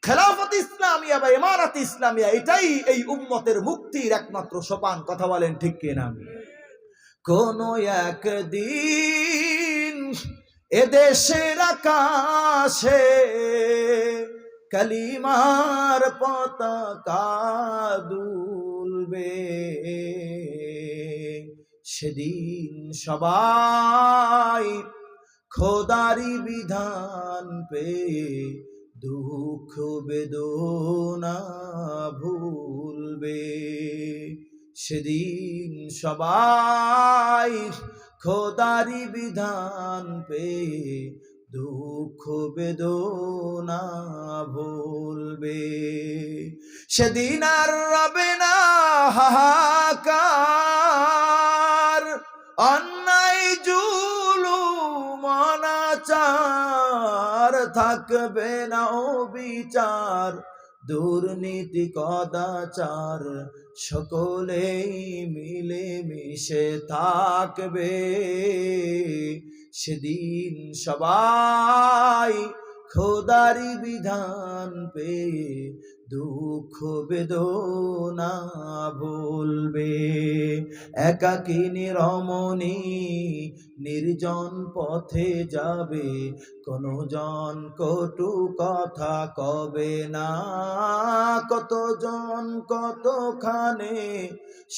খেলাফত ইসলামিয়া বা ইমারত ইসলামিয়া, এটাই এই উম্মতের মুক্তির একমাত্র সোপান। কথা বলেন ঠিক কিনা? কোন একদিন এদেশের আকাশে কালিমার পতাকা দুলবে, সেদিন সবাই খোদারি বিধান পে দুঃখ বেদনা ভুলবে, সেদিন সবাই খোদারি বিধান পে দুঃখ বেদনা ভুলবে, সেদিন আর রবে না হাহাকার, অন্যায় জুলুম অনাচার থাকবে না অবিচার, দুর্নীতি কদাচার, সকলেই মিলে মিশে থাকবে। সেদিন সবাই খোদারি বিধান পেয়ে দুঃখ বেদনা ভুলবে। একাকিনী রমণী নির্জন পথে যাবে, কোনো জন কটু কথা কবে না। কতজন কতখানে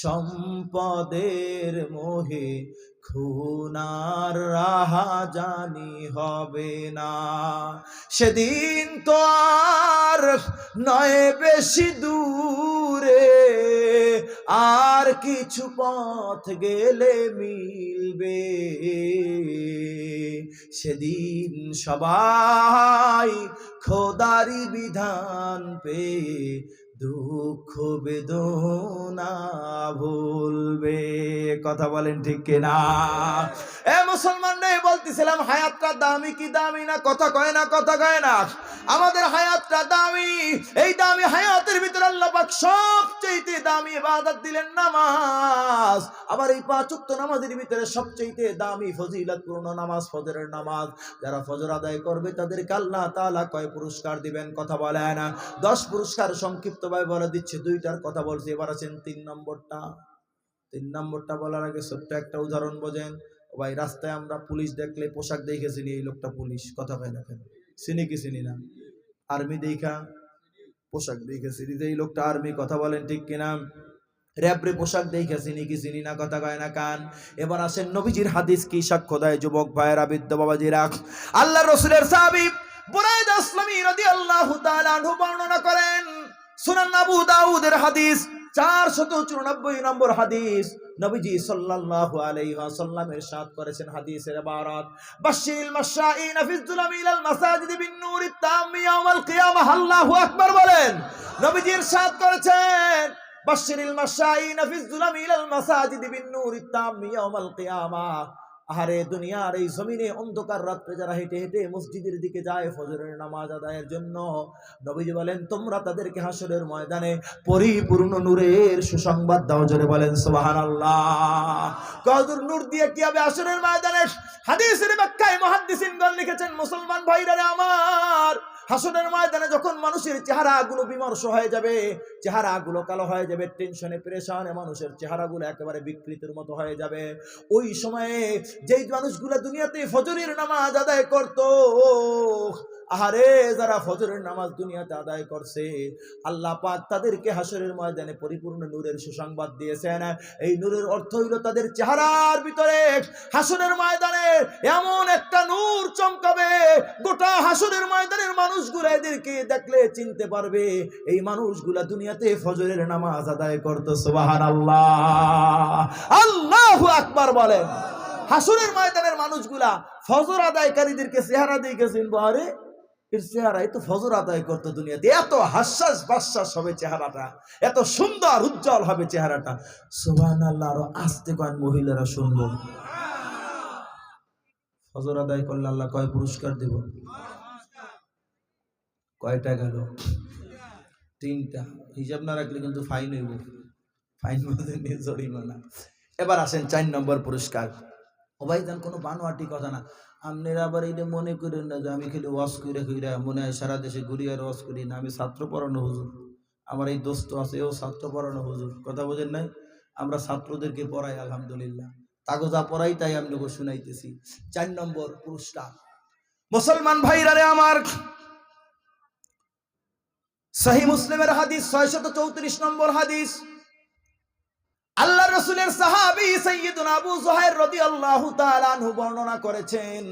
সম্পদের মোহে খুনার রাহাজানি হবে না। সেদিন তো আর নয় বেশি দূরে, আর কিছু পথ গেলে মিলবে। সেদিন সবাই খোদারি বিধান পেয়ে দুঃখ বেদনা ভুলবে। কথা বলেন ঠিক কিনা? এ মুসলমান রে, বলতেছিলাম হায়াতটা দামি কি দামি না? কথা কয় না, কথা কয় না। আমাদের হায়াতটা দামি। এই দামি হায়াতের ভিতরে আল্লাহ পাক সবচেয়ে দামি ইবাদত দিলেন নামাজ। আবার এই 5 ওয়াক্ত নামাজের ভিতরে সবচেয়ে দামি ফজিলতপূর্ণ নামাজ ফজরের নামাজ। যারা ফজর আদায় করবে তাদেরকে আল্লাহ তাআলা কয় পুরস্কার দিবেন? কথা বলে না। 10 পুরস্কার সংক্ষিপ্ত ভাবে বলে দিচ্ছে, 2টার কথা বলছি। এবার আছেন 3 নম্বরটা। 3 নম্বরটা বলার আগে ছোট্ট একটা উদাহরণ বোঝেন। ভাই, রাস্তায় আমরা পুলিশ দেখলে পোশাক দেখে চিনি এই লোকটা পুলিশ। কথা কয় না কেন? চিনি কি চিনি না? আর্মি দেখা পোশাক দেখে চিনি যে এই লোকটা আর্মি। কথা বলেন ঠিক কিনা? র্যাবরে পোশাক দেখে চিনি কি চিনি না? কথা কয় না কান? এবার আসেন নবীজির হাদিস কি সাক্ষ্য দেয়? যুবক ভাইয়েরা, বৃদ্ধ বাবাজিরা, আল্লাহ রসুলের সাহাবী বুরায়দা আসলামী রাদিয়াল্লাহু তাআলা আনহু বর্ণনা করেন, সুনান আবু দাউদের হাদিস 494 নম্বর হাদিস। নবীজি সাল্লাল্লাহু আলাইহি ওয়াসাল্লাম ইরশাদ করেছেন, হাদিসের ইবারত, বাশশিরিল মাশাঈনা ফিজ যুলামি ইলাল মাসাজিদি বিন নূরিত তাম্মি ইয়াউমাল কিয়ামাহ। আল্লাহু আকবার বলেন। নবীজি ইরশাদ করেছেন, বাশশিরিল মাশাঈনা ফিজ যুলামি ইলাল মাসাজিদি বিন নূরিত তাম্মি ইয়াউমাল কিয়ামাহ। আহারে, দুনিয়ার এই জমিনে অন্ধকার রাত্রে যারা হেঁটে হেঁটে মসজিদের দিকে যায় ফজরের নামাজ আদায়ের জন্য, নবীজি বলেন তোমরা তাদেরকে হাসরের ময়দানে পরিপূর্ণ নূরের সুসংবাদ দাও। জোরে বলেন সুবহানাল্লাহ। কদর নূর দিয়ে কি হবে হাসরের ময়দানে? হাদিসের ব্যাখ্যায় মুহাদ্দিসিনগণ লিখেছেন, মুসলমান ভাইরা আমার, হাসরের ময়দানে যখন মানুষের চেহারাগুলো বিমর্ষ হয়ে যাবে, চেহারাগুলো কালো হয়ে যাবে, টেনশনে পেরেশানে মানুষের চেহারাগুলো একেবারে বিকৃতির মতো হয়ে যাবে, ওই সময়ে যেই মানুষগুলো দুনিয়াতে ফজরের নামাজ আদায় করত, আহারে যারা ফজরের নামাজ দুনিয়াতে আদায় করছে, আল্লাহ পাক তাদেরকে হাসরের ময়দানে পরিপূর্ণ নূরের সুসংবাদ দিয়েছেন। এই নূরের অর্থ হইল তাদের চেহারার ভিতরে হাসরের ময়দানে এমন একটা নূর চমকাবে, গোটা হাসরের ময়দানের মানুষগুলো এদেরকে দেখলে চিনতে পারবে এই মানুষগুলা দুনিয়াতে ফজরের নামাজ আদায় করতো। সুবহানাল্লাহ, আল্লাহু আকবার বলেন। হাসরের ময়দানের মানুষগুলা ফজর আদায়কারীদেরকে চেহারা দেখে চিনবো, আরে এর চেহারাই তো ফজর আদায় করতো দুনিয়াতে। এত হাস্যাস বাস্যাস হবে চেহারাটা, এত সুন্দর উজ্জ্বল হবে চেহারাটা। সুবহানাল্লাহ। আরো আস্তে কয়েন মহিলারা শুনবো। ফজর আদায় করলে আল্লাহ কয় পুরস্কার দেব? কয়টা গেল? 3টা। হিসাব না রাখলে কিন্তু ফাইন হইব। ফাইন বলতে জরিমানা। এবার আসেন 4 নম্বর পুরস্কার। ও ভাইজান, কোনো বানোয়াটি কথা না। আপনারা আবার এইটা মনে করেন না যে আমি খেলে ওয়াজ করে কইরা মনে হয় সারা দেশে ঘুরি আর ওয়াজ করি না। আমি ছাত্র পড়ানো হুজুর, আমার এই দোস্ত আছে, ও ছাত্র পড়ানো হুজুর। কথা বোঝেন নাই? আমরা ছাত্রদেরকে পড়াই, আলহামদুলিল্লাহ। তাগো যা পড়াই তাই আমি শুনাইতেছি। 4 নম্বর পুরস্কার। মুসলমান ভাইরা রে আমার, সহিহ মুসলিমের হাদিস 634 নম্বর হাদিস। আল্লাহ রাসূলের সাহাবী সাইয়্যিদুনা আবু যুহাইর রাদিয়াল্লাহু তাআলা আনহু বর্ণনা করেছেন,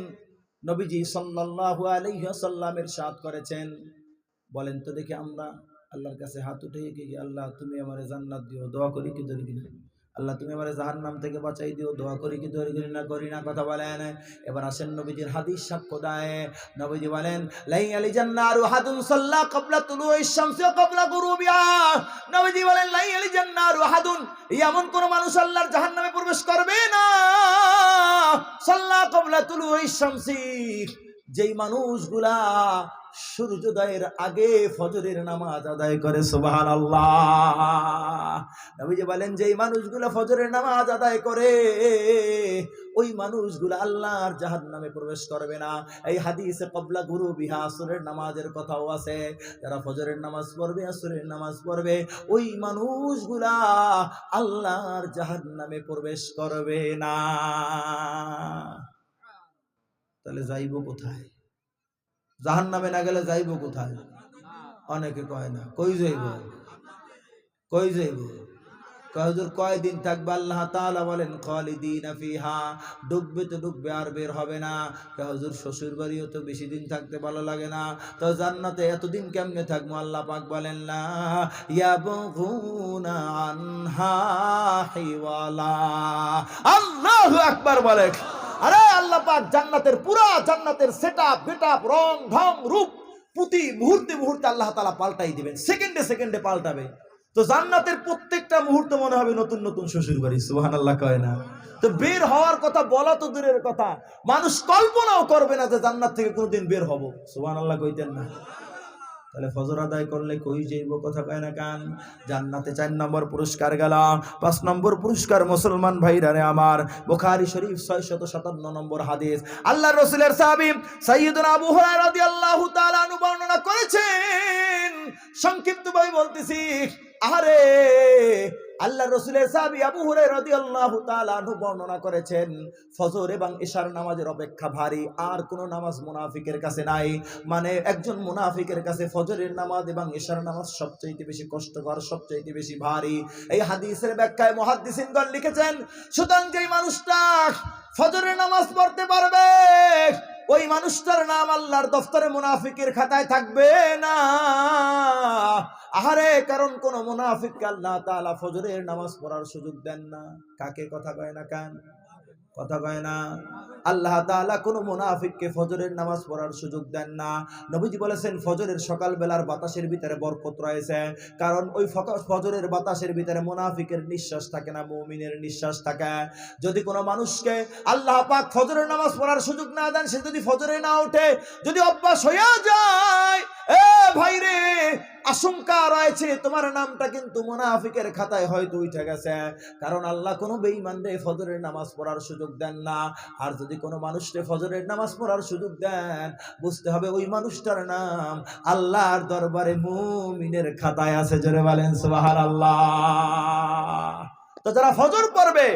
নবীজি সাল্লাল্লাহু আলাইহি ওয়াসাল্লাম ইরশাদ করেছেন, বলেন তো দেখি আমরা আল্লাহর কাছে হাত উঠে কি, আল্লাহ তুমি আমারে জান্নাত দিও, দোয়া করি কি ধরি কিনা? আল্লাহ তুমি আমারে জাহান্নাম থেকে বাঁচাই দিও, দোয়া করি কি ধরি কিনা? করি না। কথা বলেন। এবার আসেন নবীজির হাদিস সাক্ষ্য দেয়। নবীজি বলেন, লাই আলি জান্নারু হাদুন সাল্লা ক্বাবলা তুলুইশ শামসি ওয়া ক্বাবলা গুরুবিহা। নবীজি বলেন, লাই আলি জান্নারু হাদুন, এমন কোন মানুষ আল্লাহর জাহান্নামে প্রবেশ করবে না, সাল্লা ক্বাবলা তুলুইশ শামসি, যেই মানুষগুলা সূর্যোদয়ের আগে ফজরের নামাজ আদায় করে, সুবহানাল্লাহ। নবীজি বলেন যেই মানুষগুলা ফজরের নামাজ আদায় করে ওই মানুষগুলা আল্লাহর জাহান্নামে প্রবেশ করবে না। এই হাদিসে ক্বাবলা গুরুবিহা আসরের নামাজের কথাও আছে। যারা ফজরের নামাজ পড়বে, আসরের নামাজ পড়বে, ওই মানুষগুলা আল্লাহর জাহান্নামে প্রবেশ করবে না। তাহলে যাইব কোথায়? জাহান্নামে না গেলে যাইব কোথায়? অনেকে কয় না, কই যাইব? কই যাইব? হুজুর কয়দিন থাকবে? আল্লাহ তাআলা বলেন খালিদিনা ফিহা, ডুববে তো ডুববে, আর বের হবে না। হুজুর শ্বশুর বাড়িও তো বেশি দিন থাকতে ভালো লাগে না, তো জান্নাতে এতদিন কেমনে থাকবো? আল্লাহ পাক বলেন লা ইয়াবগুনা আনহা হিওয়ালা। আল্লাহু আকবার বলে। আরে আল্লাহ পাক জান্নাতের পুরা জান্নাতের সেটআপ বেটআপ রং ঢং রূপ প্রতি মুহূর্তে মুহূর্তে আল্লাহ তাআলা পাল্টাই দিবেন, সেকেন্ডে সেকেন্ডে পাল্টাবে। তো জান্নাতের প্রত্যেকটা মুহূর্ত মনে হবে নতুন নতুন শ্বশুর বাড়ি, সুবহানাল্লাহ কয় না? তো বের হওয়ার কথা বলা তো দূরের কথা, মানুষ কল্পনাও করবে না যে জান্নাত থেকে কোনোদিন বের হব, সুবহানাল্লাহ কইতেন না? তাহলে ফজর আদায় করলে কই যাইব, কথা কয় না কান? জান্নাতে 4 নম্বর পুরস্কার গেল। 5 নম্বর পুরস্কার মুসলমান ভাইরা রে আমার, বুখারী শরীফ 657 নম্বর হাদিস, আল্লাহর রাসূলের সাহাবী সাইয়্যিদুনা আবু হুরায়রা রাদিয়াল্লাহু তাআলা আনহু বর্ণনা করেছেন। সংক্ষিপ্ত ভাবে বলতেছি, আরে আল্লাহর রাসূলের সাহাবী আবু হুরায়রা রাদিয়াল্লাহু তাআলা আনহু বর্ণনা করেছেন, ফজর এবং ইশার নামাজের অপেক্ষা ভারী আর কোন নামাজ মুনাফিকের কাছে নাই। মানে একজন মুনাফিকের কাছে ফজরের নামাজ এবং ইশার নামাজ সবচেয়ে বেশি কষ্টকর, সবচেয়ে বেশি ভারী। এই হাদিসের ব্যাখ্যায় মুহাদ্দিসিনগণ লিখেছেন, সুতরাং যেই মানুষটা ফজরের নামাজ পড়তে পারবে ওই মানুষটার নাম আল্লাহর দফতরে মুনাফিকের খাতায় থাকবে না। আহারে, কারণ কোন মুনাফিককে আল্লাহ তাআলা ফজরের নামাজ পড়ার সুযোগ দেন না। কাকে? কথা কয় না কান? কথা কয় না? আল্লাহ তাআলা কোন মুনাফিককে ফজরের নামাজ পড়ার সুযোগ দেন না। নবীজি বলেছেন ফজরের সকাল বেলার বাতাসের ভিতরে বরকত রয়েছে, কারণ ওই ফজরের বাতাসের ভিতরে মুনাফিকের নিঃশ্বাস থাকে না, মুমিনের নিঃশ্বাস থাকে। যদি কোনো মানুষকে আল্লাহ পাক ফজরের নামাজ পড়ার সুযোগ না দেন, সে যদি ফজরে না ওঠে, যদি অভ্যাস হয়ে যায়, এ ভাইরে, আশঙ্কা রয়েছে তোমার নামটা কিন্তু মুনাফিকের খাতায় হয়তো উঠে গেছে, কারণ আল্লাহ কোনো বেঈমানরে ফজরের নামাজ পড়ার সুযোগ দেন না। আর যদি কোনো মানুষকে ফজরের নামাজ পড়ার সুযোগ দেন, বুঝতে হবে ওই মানুষটার নাম আল্লাহর দরবারে মুমিনের খাতায় আছে। জোরে বলেন সুবহানাল্লাহ। তো যারা ফজর পড়বে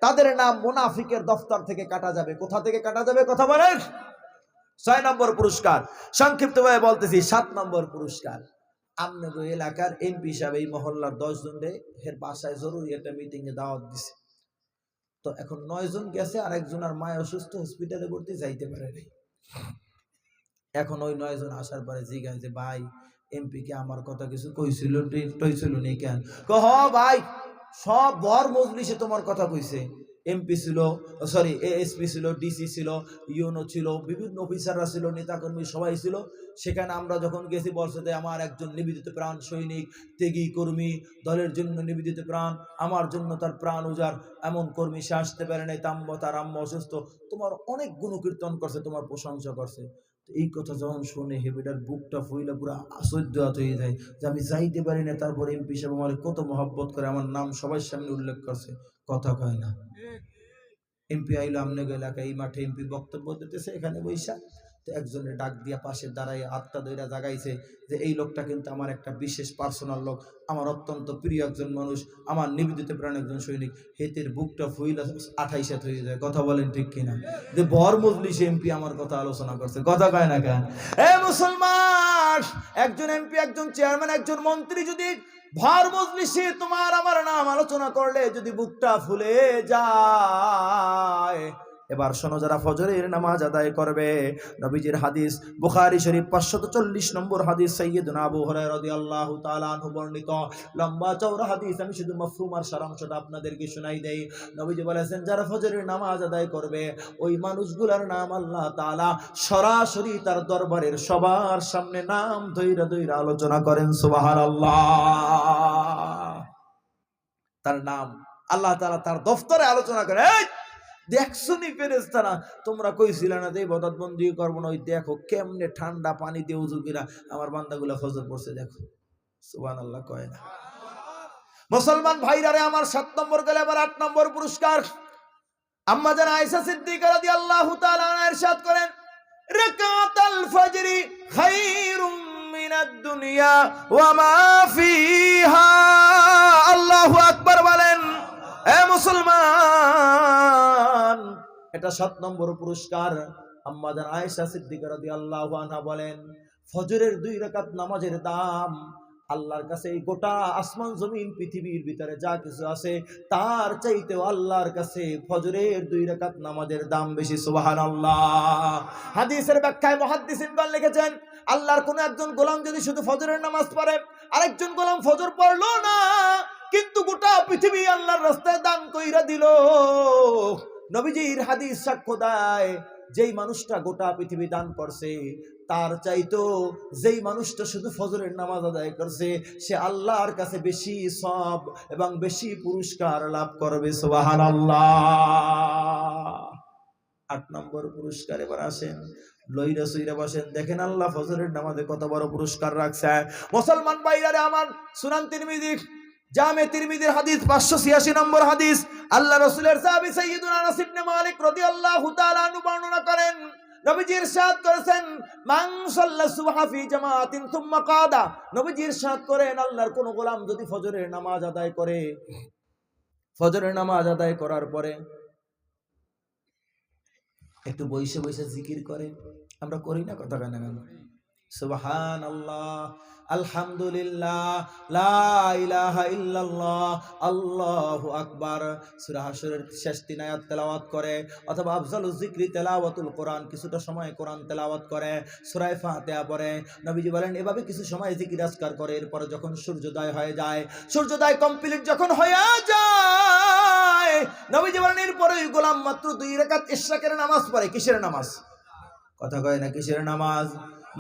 তাদের নাম মুনাফিকের দফতর থেকে কাটা যাবে। কোথা থেকে কাটা যাবে? কথা বলেন। 6 নম্বর পুরস্কার, সংক্ষিপ্তভাবে বলতেছি। 7 নম্বর পুরস্কার, আপনাদের এলাকার এমপি সাহেব এই মহল্লার 10 জনরে এর বাসায় জরুরি একটা মিটিং এ দাওয়াত দিছে। তো এখন 9 জন গেছে, আর একজনের মা অসুস্থ, হসপিটালে ভর্তি, যাইতে পারে নাই। এখন ওই 9 জন আসার পরে জিজ্ঞাসা যে, ভাই এমপি কে আমার কথা কিছু কইছিল টইছিল নি কেন? হ ভাই, সব বর মজলিসে তোমার কথা কইছে। এমপি ছিল, সরি এএসপি ছিল, ডিসি ছিল, ইউনো ছিল, বিভিন্ন অফিসাররা ছিল, নেতাকর্মী সবাই ছিল। সেখানে আমরা যখন গেছি বলছে যে আমার একজন নিবেদিত প্রাণ সৈনিক, ত্যাগী কর্মী, দলের জন্য নিবেদিত প্রাণ, আমার জন্য তার প্রাণ উজাড়, এমন কর্মী সে আসতে পারে নাই, তার আম্মা অসুস্থ, তোমার অনেক গুণকীর্তন করছে, তোমার প্রশংসা করছে। এই কথা যখন শুনে হেবেটার বুকটা ফুইলা পুরো আশ্চর্য হয়ে যায় যে আমি যাইতে পারি না, তারপর এমপি সাহেব আমার কত মহব্বত করে, আমার নাম সবার সামনে উল্লেখ করছে। কথা কয় না? এমপি আইলো আমনে এলাকায়, এই মাঠে এমপি বক্তব্য দিতেছে, এখানে বৈশা তো একজনের ডাক দিয়া পাশে দাঁড়ায় আত্মা দইরা জাগাইছে যে এই লোকটা কিন্তু আমার একটা বিশেষ পার্সোনাল লোক, আমার অত্যন্ত প্রিয় একজন মানুষ, আমার নিবেদিত প্রাণ একজন সৈনিক। হেতের বুকটা ফুইলা 28 হয়ে যায়। কথা বলেন ঠিক কিনা? যে বর মজলিসে এমপি আমার কথা আলোচনা করছে। কথা কয় না কেন? এ মুসলমান, একজন এমপি, একজন চেয়ারম্যান, একজন মন্ত্রী যদি ভর মজলিসে তোমার আমার নাম আলোচনা করলে যদি বুকটা ফুলে যায়, এবার শোনো, যারা ফজরের নামাজ আদায় করবে, নবীজির হাদিস বুখারী শরীফ 540 নম্বর হাদিস, সাইয়্যিদুনা আবু হুরায়রা রাদিয়াল্লাহু তাআলা আনহু বর্ণিত, লম্বা চওড়া হাদিস, আমি শুধু মাফহুম আর সারাংশটা আপনাদেরকে শোনাই দেই। নবীজি বলেছেন যারা ফজরের নামাজ আদায় করবে ওই মানুষগুলোর নাম আল্লাহ তাআলা সরাসরি তার দরবারের সবার সামনে নাম ধইরা ধইরা আলোচনা করেন। সুবহানাল্লাহ। তার নাম আল্লাহ তাআলা তার দফতরে আলোচনা করে। দেখছো নি ফেরেশতারা, তোমরা কইছিলা না যে ইবাদত বন্দি করবো না, ওই দেখো কেমনে ঠান্ডা পানি দিয়ে উযু কইরা আমার বান্দাগুলা ফজর পড়ছে, দেখো। সুবহানাল্লাহ কয় না? মুসলমান ভাইরারে আমার 7 নম্বর গেলে আবার 8 নম্বর পুরস্কার। আম্মা জান আয়েশা সিদ্দিকা রাদিয়াল্লাহু তাআলা আনহা ইরশাদ করেন, রাকাতাল ফজরি খায়রুম মিনাদ দুনিয়া ওয়া মা ফিহা। আল্লাহু আকবার বলেন। এ মুসলমান, এটা 7 নম্বর পুরস্কার। আম্মা জান আয়েশা সিদ্দিকা রাদিয়াল্লাহু আনহা বলেন, ফজরের 2 রাকাত নামাজের দাম আল্লাহর কাছে এই গোটা আসমান জমিন পৃথিবীর ভিতরে যা কিছু আছে তার চাইতেও আল্লাহর কাছে ফজরের 2 রাকাত নামাজের দাম বেশি। সুবহানাল্লাহ। হাদিসের ব্যাখ্যায় মুহাদ্দিসিনগণ লিখেছেন, আল্লাহর কোন একজন গোলাম যদি শুধু ফজরের নামাজ পড়ে, আরেকজন গোলাম ফজর পড়লো না, কিন্তু গোটা পৃথিবী আল্লাহর রাস্তায় দান কইরা দিল, নবীজির হাদিস সাক্ষ্য দেয় যেই মানুষটা গোটা পৃথিবী দান করছে তার চাইতো যেই মানুষটা শুধু ফজরের নামাজ আদায় করছে সে আল্লাহর কাছে বেশি সওয়াব এবং বেশি পুরস্কার লাভ করবে। সুবহানাল্লাহ। 8 নম্বর পুরস্কার। এবার আসেন, লইরা সইরা বসেন, দেখেন আল্লাহ ফজরের নামাজে কত বড় পুরস্কার রাখছে। মুসলমান ভাইরা আমার, সুনান তিরমিজি জামে তিরমিজির হাদিস 586 নম্বর হাদিস, আল্লাহ রাসূলের সাহাবী সাইয়্যিদুনা আনাস ইবনে মালিক রাদিয়াল্লাহু তাআলা আনহু বর্ণনা করেন, নবীজি ইরশাদ করেছেন, মান সাল্লা সুবহা ফি জামাআতিন সুম্মা কাদা। নবীজি ইরশাদ করেন, আল্লাহর কোন গোলাম যদি ফজরের নামাজ আদায় করে, ফজরের নামাজ আদায় করার পরে একটু বসে বসে জিকির করে, আমরা করি না? কথা কেন কেন? সুবহানাল্লাহ, আলহামদুলিল্লাহ, লা ইলাহা ইল্লাল্লাহ, আল্লাহু আকবার। সূরা হাশরের শেষ 3 আয়াত তেলাওয়াত করে, অথবা আফজালুজ যিকরি তেলাওয়াতুল কোরআন, কিছুটা সময় কোরআন তেলাওয়াত করে, সূরা ফাতিহা পড়ে। নবীজি বলেন এভাবে কিছু সময় জিকির আজকার করে, এরপরে যখন সূর্যোদয় হয়ে যায়, সূর্যোদয় কমপ্লিট যখন হয়ে যায়, নবীজি বলেন এরপরে ওই গোলাম মাত্র 2 রাকাত ইশরাকের নামাজ পড়ে। কিসের নামাজ? কথা কয় না? কিসের নামাজ?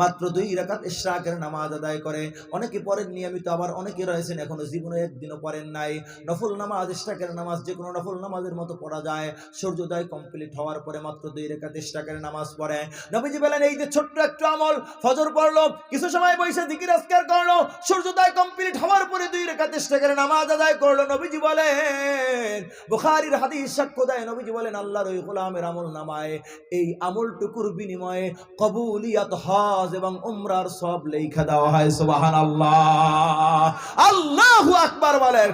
মাত্র 2 রাকাত ইশরাকের নামাজ আদায় করে। অনেকে পড়েন নিয়মিত, আবার অনেকে রয়েছেন এখনো জীবনে একদিনও পড়েন নাই। নফল নামাজ, ইশরাকের নামাজ যে কোনো নফল নামাজের মতো পড়া যায়। সূর্যোদয় কমপ্লিট হওয়ার পরে মাত্র 2 রাকাত ইশরাকের নামাজ পড়ে। নবীজি বলেন এই যে ছোট্ট একটা আমল, ফজর পড়লো, কিছু সময় বসে জিকির আজকার করলো, সূর্যোদয় কমপ্লিট হওয়ার পরে 2 রাকাত ইশরাকের নামাজ আদায় করলো, নবীজি বলেন, বুখারীর হাদিস সাক্ষ্য দেয়, নবীজি বলেন আল্লাহর ওই গোলামের আমল নামায় এই আমলটুকুর বিনিময়ে কবুলিয়াত হজ এবং উমরার সব লেখা দেওয়া হয়। সুবহানাল্লাহ, আল্লাহু আকবার বলেন।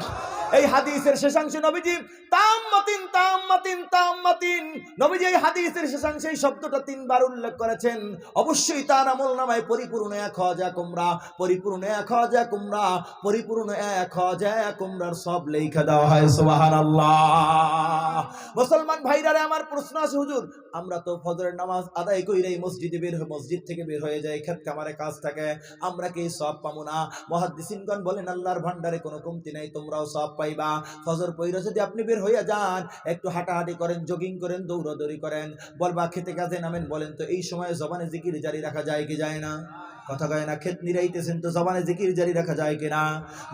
এই হাদিসের শেষাংশে নবীজি তাম্মাতিন তাম্মাতিন তাম্মাতিন, নবীজি এই হাদিসের শেষাংশে এই শব্দটা 3 বার উল্লেখ করেছেন। অবশ্যই তার আমলনামায় পরিপূর্ণ 1000 উমরা, পরিপূর্ণ 1000 উমরা, পরিপূর্ণ 1000 উমরার সব লেখা দেওয়া হয়। সুবহানাল্লাহ। মুসলমান ভাইরারে আমার প্রশ্ন আছে, হুজুর আমরা তো ফজরের নামাজ আদায় কইরাই মসজিদ থেকে বের হয়ে যাই, খেত কামারে কাজ থাকে, আমরা কি সওয়াব পাবো না? মুহাদ্দিসিনগণ বলেন আল্লাহর ভান্ডারে কোনো কমতি নাই, তোমরাও সওয়াব পাইবা। ফজর পইরা যদি আপনি বের হইয়া যান, একটু হাঁটাহাঁটি করেন, জগিং করেন, দৌড়াদৌড়ি করেন, বলবা খেতে কাজে নামেন, বলেন তো এই সময়ে জবানে জিকির জারি রাখা যায় কি যায় না? কথা কয় না? ক্ষেত নিরাইতেছেন তো জবানে জিকির জারি রাখা যায় কিনা?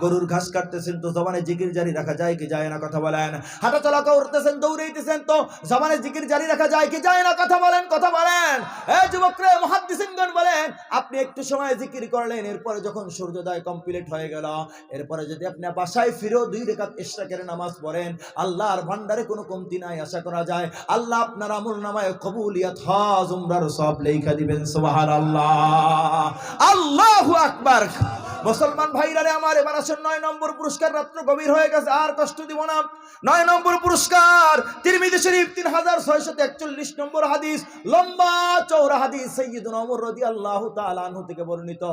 গরুর ঘাস কাটতেছেন তো জবানে জিকির জারি রাখা যায় কি যায় না? কথা বলেন। হাঁটা চলা করতেছেন, দৌড়াইতেছেন তো জবানে জিকির জারি রাখা যায় কি যায় না? কথা বলেন, কথা বলেন। এই যুবকরা, মুহাদ্দিসিনগণ বলেন আপনি একটু সময় জিকির করলেন, এরপরে যখন সূর্যোদয় কমপ্লিট হয়ে গেল, এরপরে যদি আপনি বাসায় ফিরেও 2 রাকাত ইশরাকের নামাজ পড়েন, আল্লাহর ভান্ডারে কোনো কমতি নাই, আশা করা যায় আল্লাহ আপনার আমলনামায় কবুলিয়াত হজ উমরার সব লেখা দিবেন। সুবহানাল্লাহ, আল্লাহু আকবার। মুসলমান ভাইরারে আমার, এবার আসেন 9 নম্বর পুরস্কার। রাত্র গভীর হয়ে গেছে, আর কষ্ট দিব না। 9 নম্বর পুরস্কার, তিরমিজি শরীফ 3641 নম্বর হাদিস, লম্বা চওড়া হাদিস, সাইয়্যিদুনা ওমর রাদিয়াল্লাহু তাআলা আনহু থেকে বর্ণিত।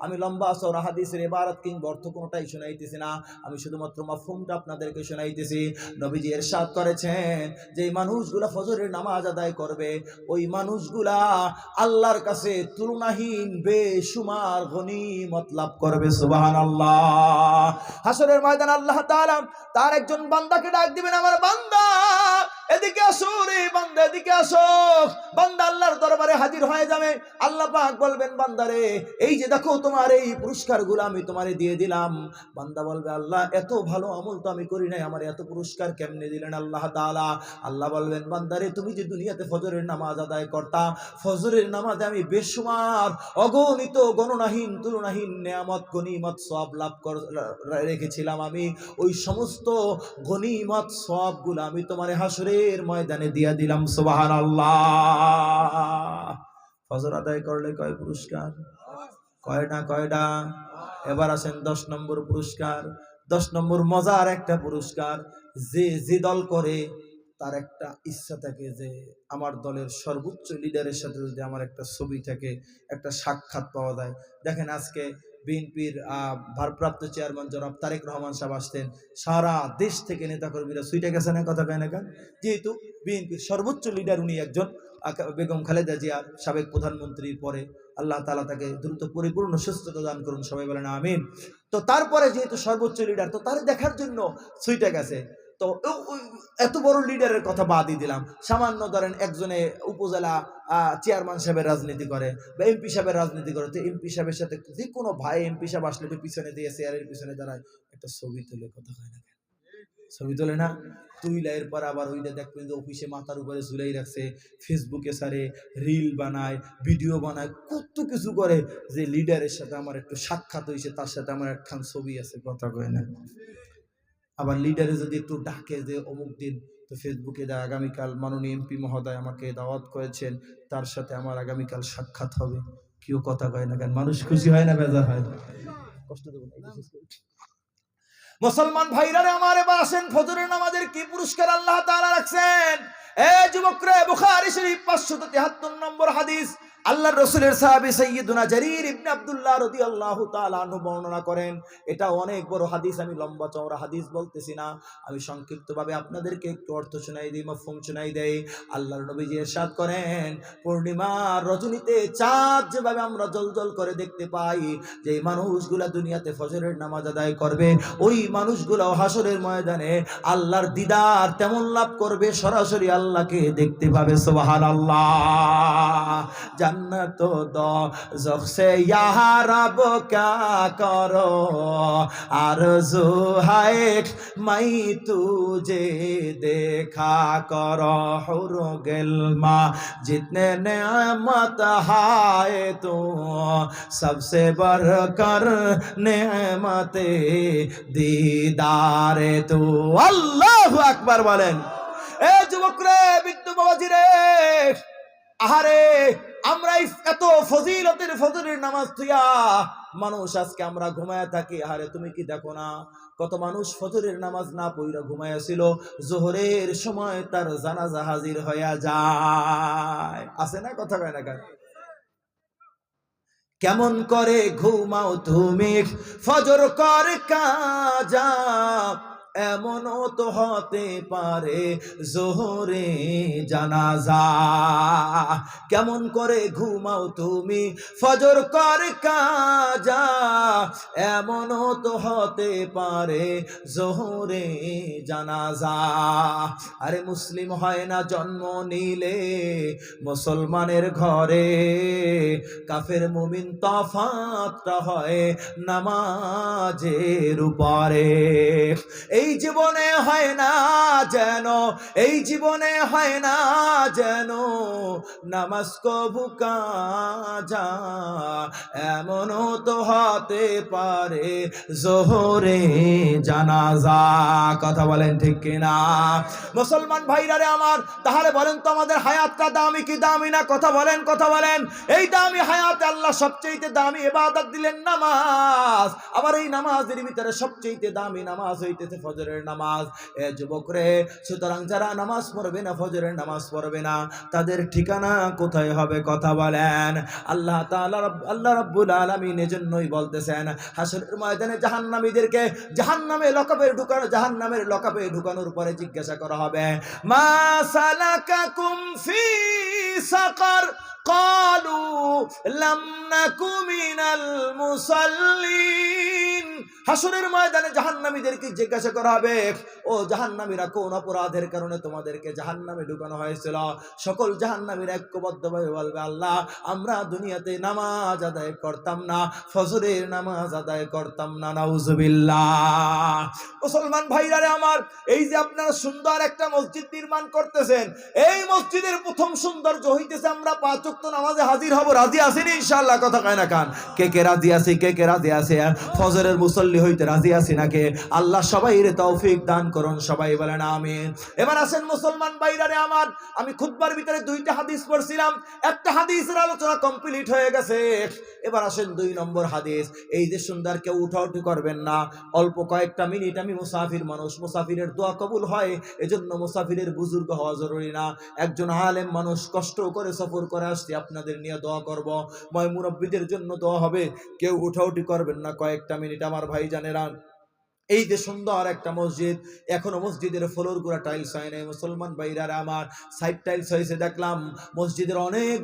আমি লম্বা চওড়া হাদিসের ইবারত কিংবা অর্থ কোনটাই শোনাইতেছি না, আমি শুধুমাত্র মাফহুমটা আপনাদেরকে শোনাইতেছি। নবীজি ইরশাদ করেছেন যে মানুষগুলা ফজরের নামাজ আদায় করবে, ওই মানুষগুলা আল্লাহর কাছে তুলনাহীন বেশুমার গনিমত লাভ করবে। সুবহানাল্লাহ। হাসরের ময়দানে আল্লাহ তাআলা তার একজন বান্দাকে ডাক দিবেন, আমার বান্দা এদিকে আসো রে বান্দা, এদিকে আসো। বান্দা আল্লাহর দরবারে হাজির হয়ে যাবে। আল্লাহ পাক বলবেন, বান্দারে এই যে দেখো তোমার এই পুরস্কারগুলো আমি তোমারে দিয়ে দিলাম। বান্দা বলবে, আল্লাহ এত ভালো আমল তো আমি করি নাই, আমার এত পুরস্কার কেমনে দিলেন আল্লাহ তাআলা? আল্লাহ বলবেন, বান্দারে তুমি যে দুনিয়াতে ফজরের নামাজ আদায় করতা, ফজরের নামাজে আমি বেশুমার অগণিত গণনাহীন তুলনাহীন নেয়ামত গনিমত সওয়াব লাভ রেখেছিলাম। আমি ওই সমস্ত গনিমত সওয়াবগুলো আমি তোমার হাসরের ময়দানে দিয়া দিলাম। সুবহানাল্লাহ। ফজর আদায় করলে কয় পুরস্কার? কয়টা? কয়টা? এবার আসেন 10 নম্বর পুরস্কার। 10 নম্বর মজার একটা পুরস্কার। যে দল করে তার একটা ইচ্ছা থাকে যে আমার দলের সর্বোচ্চ লিডারের সাথে যদি আমার একটা ছবি থাকে, একটা সাক্ষাৎ পাওয়া যায়। দেখেন আজকে বিএনপির ভারপ্রাপ্ত চেয়ারম্যান জনাব তারেক রহমান সাহেব আসতেন, সারা দেশ থেকে নেতাকর্মীরা ছুটে গেছে না, কথা কেন? যেহেতু বিএনপির সর্বোচ্চ লিডার উনি একজন, বেগম খালেদা জিয়া সাবেক প্রধানমন্ত্রীর পরে আল্লাহ তাআলা তাকে দ্রুত পরিপূর্ণ সুস্থতা দান করুন, সবাই বলেন আমিন। তো তারপরে যেহেতু সর্বোচ্চ লিডার, তো তার দেখার জন্য ছুটে গেছে। তো এত বড় লিডারের কথা বাদই দিলাম, সামান্য ধরেন একজনে উপজেলা চেয়ারম্যান সাহেবের রাজনীতি করে বা এমপি সাহেবের রাজনীতি করে, তো এমপি সাহেবের সাথে যে কোনো ভাই এমপি সাহেব আসলে একটু পিছনে দিয়ে চেয়ারের পিছনে দাঁড়ায় একটা ছবি তুলে, কথা হয় না? ছবি তোলে না? তুইলা এরপর আবার ওইটা দেখবেন যে অফিসে মাথার উপরে ঝুলাই রাখছে, ফেসবুকে সারে রিল বানায়, ভিডিও বানায়, কত কিছু করে যে লিডারের সাথে আমার একটু সাক্ষাৎ হয়েছে, তার সাথে আমার একখান ছবি আছে, কথা কয় না? আবার লিডারে যদি একটু ডাকে যে অমুক দিন, তো ফেসবুকে দেয় আগামীকাল মাননীয় এমপি মহোদয় আমাকে দাওয়াত করেছেন, তার সাথে আমার আগামীকাল সাক্ষাৎ হবে। কেউ কথা কয় না কেন? মানুষ খুশি হয় না বেজার হয়? কষ্ট দেবো না। মুসলমান ভাইরা আমার, এবার আসেন ফজরের নামাজের কি পুরস্কার আল্লাহ তাআলা রাখছেন। এ যুবকরা, বুখারী শরীফ 573 নম্বর হাদিস, আল্লাহর রাসূলের সাহাবী সাইয়্যিদুনা জারীর ইবনে আব্দুল্লাহ রাদিয়াল্লাহু তাআলা আনহু বর্ণনা করেন। এটা অনেক বড় হাদিস, আমি লম্বা চওড়া হাদিস বলতেছি না, আমি সংক্ষিপ্তভাবে আপনাদেরকে একটু অর্থ শোনাই দিই, মাফহুম শোনাই দেই। আল্লাহর নবীজি ইরশাদ করেন, পূর্ণিমার রজনীতে চাঁদ যেভাবে আমরা জ্বলজ্বল করে দেখতে পাই, যে মানুষগুলা দুনিয়াতে ফজরের নামাজ আদায় করবে, ওই মানুষগুলো হাসরের ময়দানে আল্লাহর দিদার তেমন লাভ করবে, সরাসরি আল্লাহকে দেখতে পাবে। সুবহানাল্লাহ। জান্নাত দোজখ সে ইয়া রব ক্যা করো আরজু হায় মাই তুঝে দেখা করো হুর গিলমা জিতনে নেমত হায় তো सबसे बढ़कर नेमते दीदारे तू। আল্লাহু আকবার বলেন। এ যুবকরে, বিদ্যু বাবাজিরে, আহারে আমরা এত ফজিলতের ফজরের নামাজ থুইয়া মানুষ আজকে আমরা ঘুমায় থাকি। আহারে তুমি কি দেখো না, কত মানুষ ফজরের নামাজ না পড়া ঘুমায়া ছিল, জোহরের সময় তার জানাজা হাজির হইয়া যায়, আছে না? কথা কয় না কেন? কেমন করে ঘুমাও তুমি ফজর কর কাজা, এমনও তো হতে পারে জোহরে জানাজা। কেমন করে ঘুমাও তুমি ফজর কর কাজা, এমনও তো হতে পারে জোহরে জানাজা। আরে মুসলিম হয় না জন্ম নিলে মুসলমানের ঘরে, কাফের মুমিন তফাতটা হয় নামাজের উপরে। এই জীবনে হয় না যেন, এই জীবনে হয় না যেন নামাজ কবু কাজা, এমনও তো হতে পারে জোহরে জানাজা। কথা বলেন ঠিক কিনা? মুসলমান ভাইরা রে আমার, তাহলে বলেন তো আমাদের হায়াতটা দামি কি দামি না? কথা বলেন, কথা বলেন। এই দামি হায়াতে আল্লাহ সবচেয়ে দামি ইবাদত দিলেন নামাজ। আবার এই নামাজের ভিতরে সবচেয়ে দামি নামাজ হইতেছে ফজরের নামাজ। এ যুবক রে, সুতরাং যারা নামাজ পড়বে না, ফজরের নামাজ পড়বে না, তাদের ঠিকানা কোথায় হবে? কথা বলেন। আল্লাহ তাআলা আল্লাহ রাব্বুল আলামিন এজন্যই বলতেছেন, হাসরের ময়দানে জাহান্নামীদেরকে জাহান্নামে লকবে ঢুকানো, জাহান্নামের লকবে ঢুকানোর পরে জিজ্ঞাসা করা হবে, মা সালাকাকুম ফি সাকার قالوا لم نك من المصلين হাসরের ময়দানে জাহান্নামীদেরকে জিজ্ঞাসা করা হবে, ও জাহান্নামীরা কোন অপরাধের কারণে তোমাদেরকে জাহান্নামে ঢুকানো হয়েছিল? সকল জাহান্নামীরা ঐক্যবদ্ধভাবে বলবে, আল্লাহ, আমরা দুনিয়াতে নামাজ আদায় করতাম না, ফজরের নামাজ আদায় করতাম না। নাউজুবিল্লাহ। মুসলমান ভাইরা রে আমার, এই যে আপনারা সুন্দর একটা মসজিদ নির্মাণ করতেছেন, এই মসজিদের প্রথম সৌন্দর্য হইতেছে আমরা 5 ওয়াক্ত নামাজে হাজির হব। রাজি আছেন ইনশাআল্লাহ? কথা কয় না কান? কে কে রাজি আছে? কে কে রাজি আছে? ফজরের মুসল্লি হইতে রাজি আছি নাকি? আল্লাহ সবাইরে তৌফিক দান করুন, সবাই বলেন আমিন। এবার আসেন মুসলমান ভাইরা রে আমার, আমি খুতবার ভিতরে 2টা হাদিস পড়ছিলাম, একটা হাদিসের আলোচনা কমপ্লিট হয়ে গেছে। এবার আসেন 2 নম্বর হাদিস। এই যে সুন্দর, কেউ উঠাউঠি করবেন না, অল্প কয়েকটা মিনিট, আমি মুসাফির মানুষ, মুসাফিরের দোয়া কবুল হয়, এজন্য মুসাফিরের বুজুর্গ হওয়া জরুরি না। একজন আলেম মানুষ কষ্ট করে সফর করে আসছি, আপনাদের নিয়ে দোয়া করব, ময় মুরব্বীদের জন্য দোয়া হবে, কেউ উঠাউঠি করবেন না কয়েকটা মিনিট আমার ভাই জানেরা। এই যে সুন্দর একটা মসজিদ, এখনো মসজিদের ফ্লোর গুলা টাইলস হয় নাই। মুসলমান ভাইরা আমার, সাইড টাইলস হয়েছে দেখলাম, মসজিদের অনেক